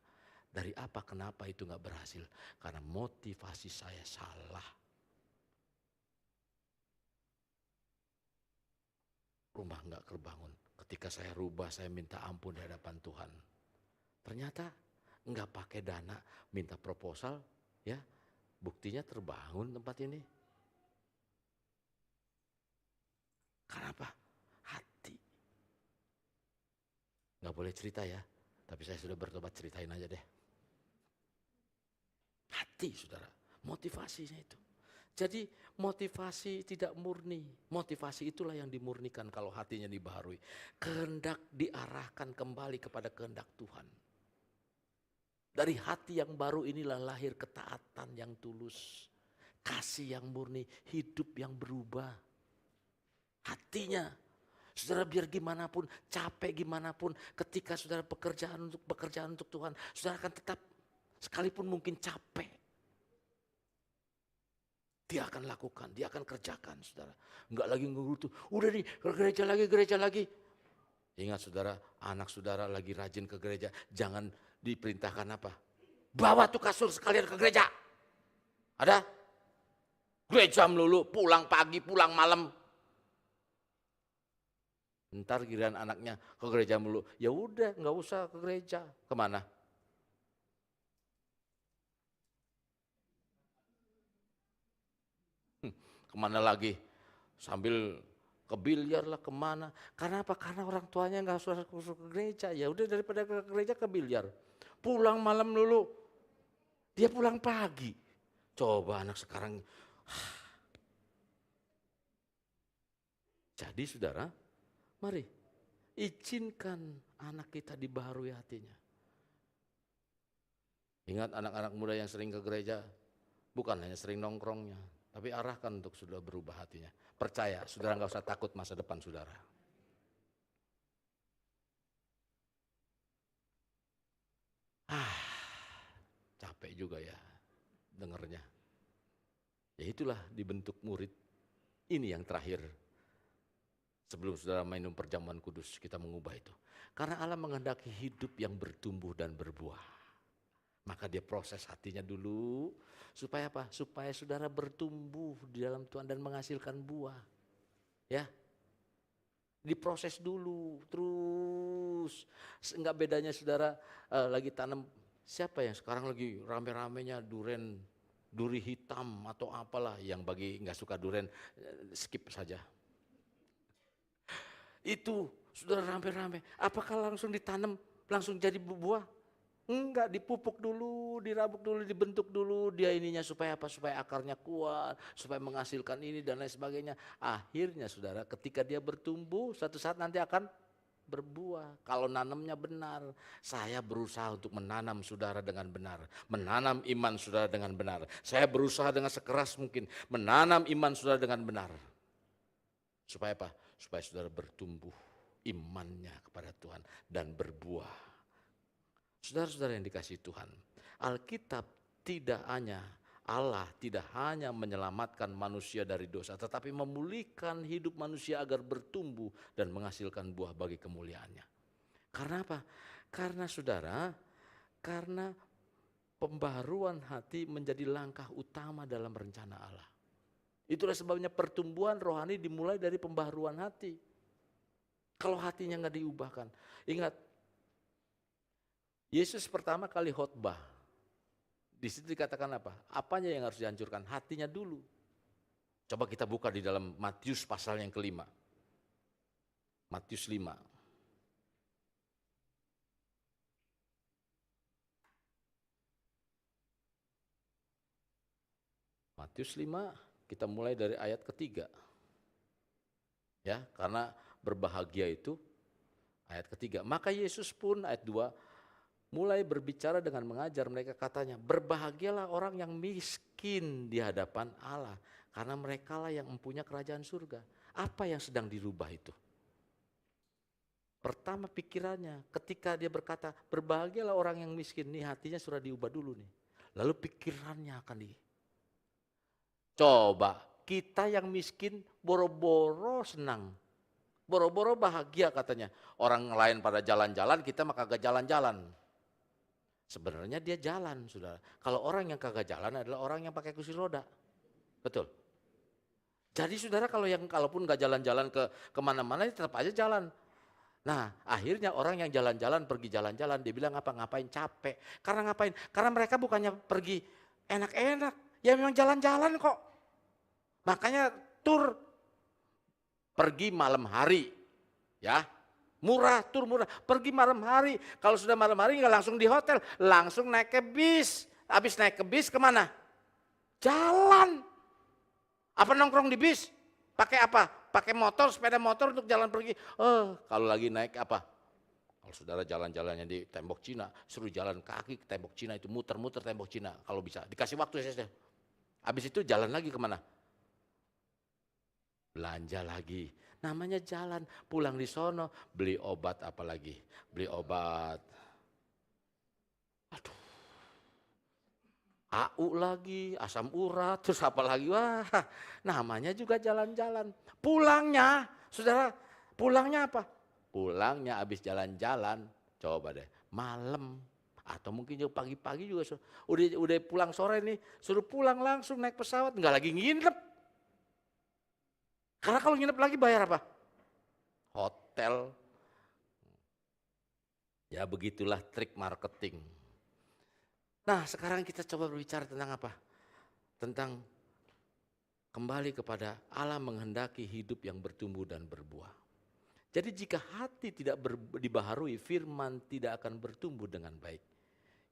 Dari apa kenapa itu gak berhasil? Karena motivasi saya salah. Rumah gak terbangun. Ketika saya rubah, saya minta ampun di hadapan Tuhan. Ternyata gak pakai dana, minta proposal, ya buktinya terbangun tempat ini. Kenapa? Hati. Gak boleh cerita ya, tapi saya sudah bertobat, ceritain aja deh. Hati saudara, motivasinya itu. Jadi motivasi tidak murni, motivasi itulah yang dimurnikan kalau hatinya dibaharui. Kehendak diarahkan kembali kepada kehendak Tuhan. Dari hati yang baru inilah lahir ketaatan yang tulus, kasih yang murni, hidup yang berubah. Hatinya, saudara biar gimana pun, capek gimana pun, ketika saudara pekerjaan untuk Tuhan, saudara akan tetap, sekalipun mungkin capek, dia akan lakukan, dia akan kerjakan saudara. Enggak lagi ngerutu, udah nih gereja lagi. Ingat saudara, anak saudara lagi rajin ke gereja, jangan diperintahkan apa? Bawa tuh kasur sekalian ke gereja. Ada? Gereja melulu, pulang pagi, pulang malam. Ntar giliran anaknya ke gereja melulu, ya udah nggak usah ke gereja. Kemana? Kemana lagi? Sambil ke biliar lah kemana. Karena apa? Karena orang tuanya nggak suka ke gereja. Ya udah daripada ke gereja ke biliar. Pulang malam dulu. Dia pulang pagi. Coba anak sekarang. Jadi saudara, mari izinkan anak kita dibaharui hatinya. Ingat anak-anak muda yang sering ke gereja, bukan hanya sering nongkrongnya, tapi arahkan untuk sudah berubah hatinya. Percaya, saudara nggak usah takut masa depan saudara. Capek juga ya dengarnya. Ya itulah dibentuk murid. Ini yang terakhir. Sebelum saudara minum perjamuan kudus, kita mengubah itu. Karena Allah menghendaki hidup yang bertumbuh dan berbuah. Maka dia proses hatinya dulu, supaya apa? Supaya saudara bertumbuh di dalam Tuhan dan menghasilkan buah. Ya, diproses dulu, terus. Enggak bedanya saudara lagi tanam, siapa yang sekarang lagi rame-ramenya duri hitam atau apalah, yang bagi nggak suka durian, skip saja. Itu saudara rame-rame, apakah langsung ditanam, langsung jadi buah? Enggak, dipupuk dulu, dirabuk dulu, dibentuk dulu, dia ininya supaya apa? Supaya akarnya kuat, supaya menghasilkan ini dan lain sebagainya. Akhirnya saudara, ketika dia bertumbuh, suatu saat nanti akan berbuah. Kalau nanamnya benar, saya berusaha untuk menanam saudara dengan benar, menanam iman saudara dengan benar. Saya berusaha dengan sekeras mungkin menanam iman saudara dengan benar. Supaya apa? Supaya saudara bertumbuh imannya kepada Tuhan dan berbuah. Saudara-saudara yang dikasihi Tuhan, Alkitab Allah tidak hanya menyelamatkan manusia dari dosa, tetapi memulihkan hidup manusia agar bertumbuh dan menghasilkan buah bagi kemuliaannya. Karena apa? Karena saudara, karena pembaharuan hati menjadi langkah utama dalam rencana Allah. Itulah sebabnya pertumbuhan rohani dimulai dari pembaharuan hati. Kalau hatinya nggak diubahkan, ingat, Yesus pertama kali khotbah, di situ dikatakan apa? Apanya yang harus dihancurkan? Hatinya dulu. Coba kita buka di dalam Matius pasal yang kelima. Matius 5. Matius 5, kita mulai dari ayat ketiga. Ya, karena berbahagia itu ayat ketiga. Maka Yesus pun ayat 2 mulai berbicara dengan mengajar mereka, katanya, berbahagialah orang yang miskin di hadapan Allah, karena merekalah yang mempunyai kerajaan surga. Apa yang sedang dirubah itu? Pertama pikirannya, ketika dia berkata, berbahagialah orang yang miskin, nih hatinya sudah diubah dulu nih. Lalu pikirannya akan Coba, kita yang miskin boro-boro senang, boro-boro bahagia katanya. Orang lain pada jalan-jalan, kita mah kagak jalan-jalan. Sebenarnya dia jalan, saudara. Kalau orang yang kagak jalan adalah orang yang pakai kursi roda. Betul. Jadi saudara, kalaupun nggak jalan-jalan ke kemana-mana, tetap aja jalan. Nah, akhirnya orang yang jalan-jalan, pergi jalan-jalan, dia bilang ngapain capek. Karena ngapain? Karena mereka bukannya pergi enak-enak, ya memang jalan-jalan kok. Makanya tur pergi malam hari, ya. Murah, tur murah, pergi malam hari. Kalau sudah malam hari nggak langsung di hotel, langsung naik ke bis. Habis naik ke bis kemana? Jalan. Apa nongkrong di bis? Pakai apa? Pakai motor, sepeda motor untuk jalan pergi. Kalau lagi naik apa? Kalau saudara jalan-jalannya di tembok Cina, suruh jalan kaki ke tembok Cina itu, muter-muter tembok Cina kalau bisa. Dikasih waktu saja. Habis itu jalan lagi kemana? Belanja lagi. Namanya jalan, pulang di sono, beli obat apalagi, beli obat. Aduh, AU lagi, asam urat, terus apa lagi, wah namanya juga jalan-jalan. Pulangnya, saudara, pulangnya apa? Pulangnya habis jalan-jalan, coba deh, malam. Atau mungkin juga pagi-pagi juga, udah pulang sore nih, suruh pulang langsung naik pesawat, nggak lagi nginep. Karena kalau nginep lagi bayar apa? Hotel. Ya begitulah trik marketing. Nah sekarang kita coba berbicara tentang apa? Tentang kembali kepada Allah menghendaki hidup yang bertumbuh dan berbuah. Jadi jika hati tidak dibaharui, firman tidak akan bertumbuh dengan baik.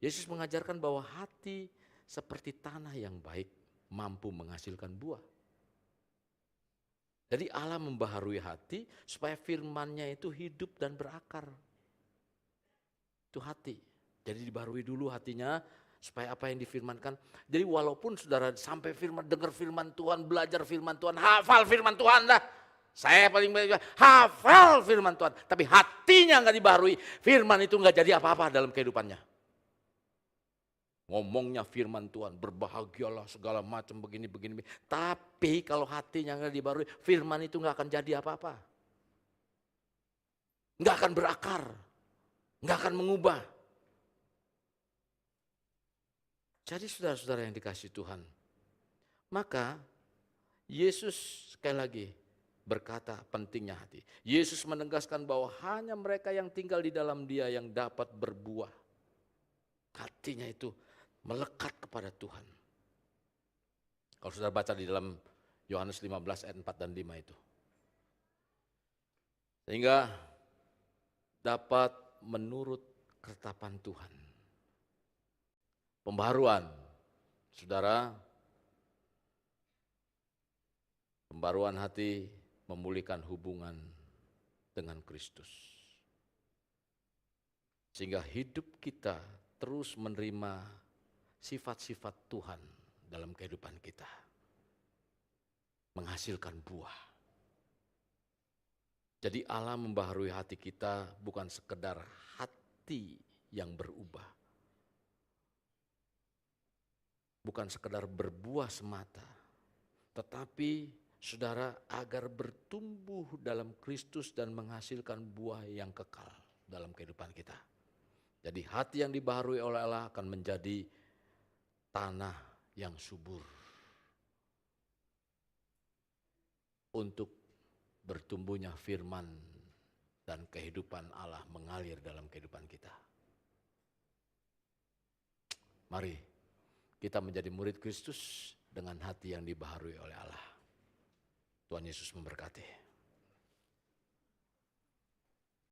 Yesus mengajarkan bahwa hati seperti tanah yang baik, mampu menghasilkan buah. Jadi Allah membaharui hati supaya firman-Nya itu hidup dan berakar. Itu hati. Jadi dibaharui dulu hatinya supaya apa yang difirmankan. Jadi walaupun saudara sampai firman, dengar firman Tuhan, belajar firman Tuhan, hafal firman Tuhan dah. Saya paling banyak hafal firman Tuhan. Tapi hatinya nggak dibaharui, firman itu nggak jadi apa-apa dalam kehidupannya. Ngomongnya firman Tuhan, berbahagialah segala macam begini. Tapi kalau hatinya nggak dibaharui, firman itu nggak akan jadi apa-apa. Nggak akan berakar, nggak akan mengubah. Jadi saudara-saudara yang dikasihi Tuhan, maka Yesus sekali lagi berkata pentingnya hati. Yesus menegaskan bahwa hanya mereka yang tinggal di dalam Dia yang dapat berbuah. Hatinya itu melekat kepada Tuhan. Kalau saudara baca di dalam Yohanes 15 ayat 4 dan 5 itu. Sehingga dapat menurut ketetapan Tuhan. Pembaharuan, saudara, pembaharuan hati memulihkan hubungan dengan Kristus. Sehingga hidup kita terus menerima sifat-sifat Tuhan dalam kehidupan kita. Menghasilkan buah. Jadi Allah membaharui hati kita bukan sekedar hati yang berubah. Bukan sekedar berbuah semata. Tetapi saudara agar bertumbuh dalam Kristus dan menghasilkan buah yang kekal dalam kehidupan kita. Jadi hati yang dibaharui oleh Allah akan menjadi tanah yang subur untuk bertumbuhnya firman dan kehidupan Allah mengalir dalam kehidupan kita. Mari kita menjadi murid Kristus dengan hati yang dibaharui oleh Allah. Tuhan Yesus memberkati.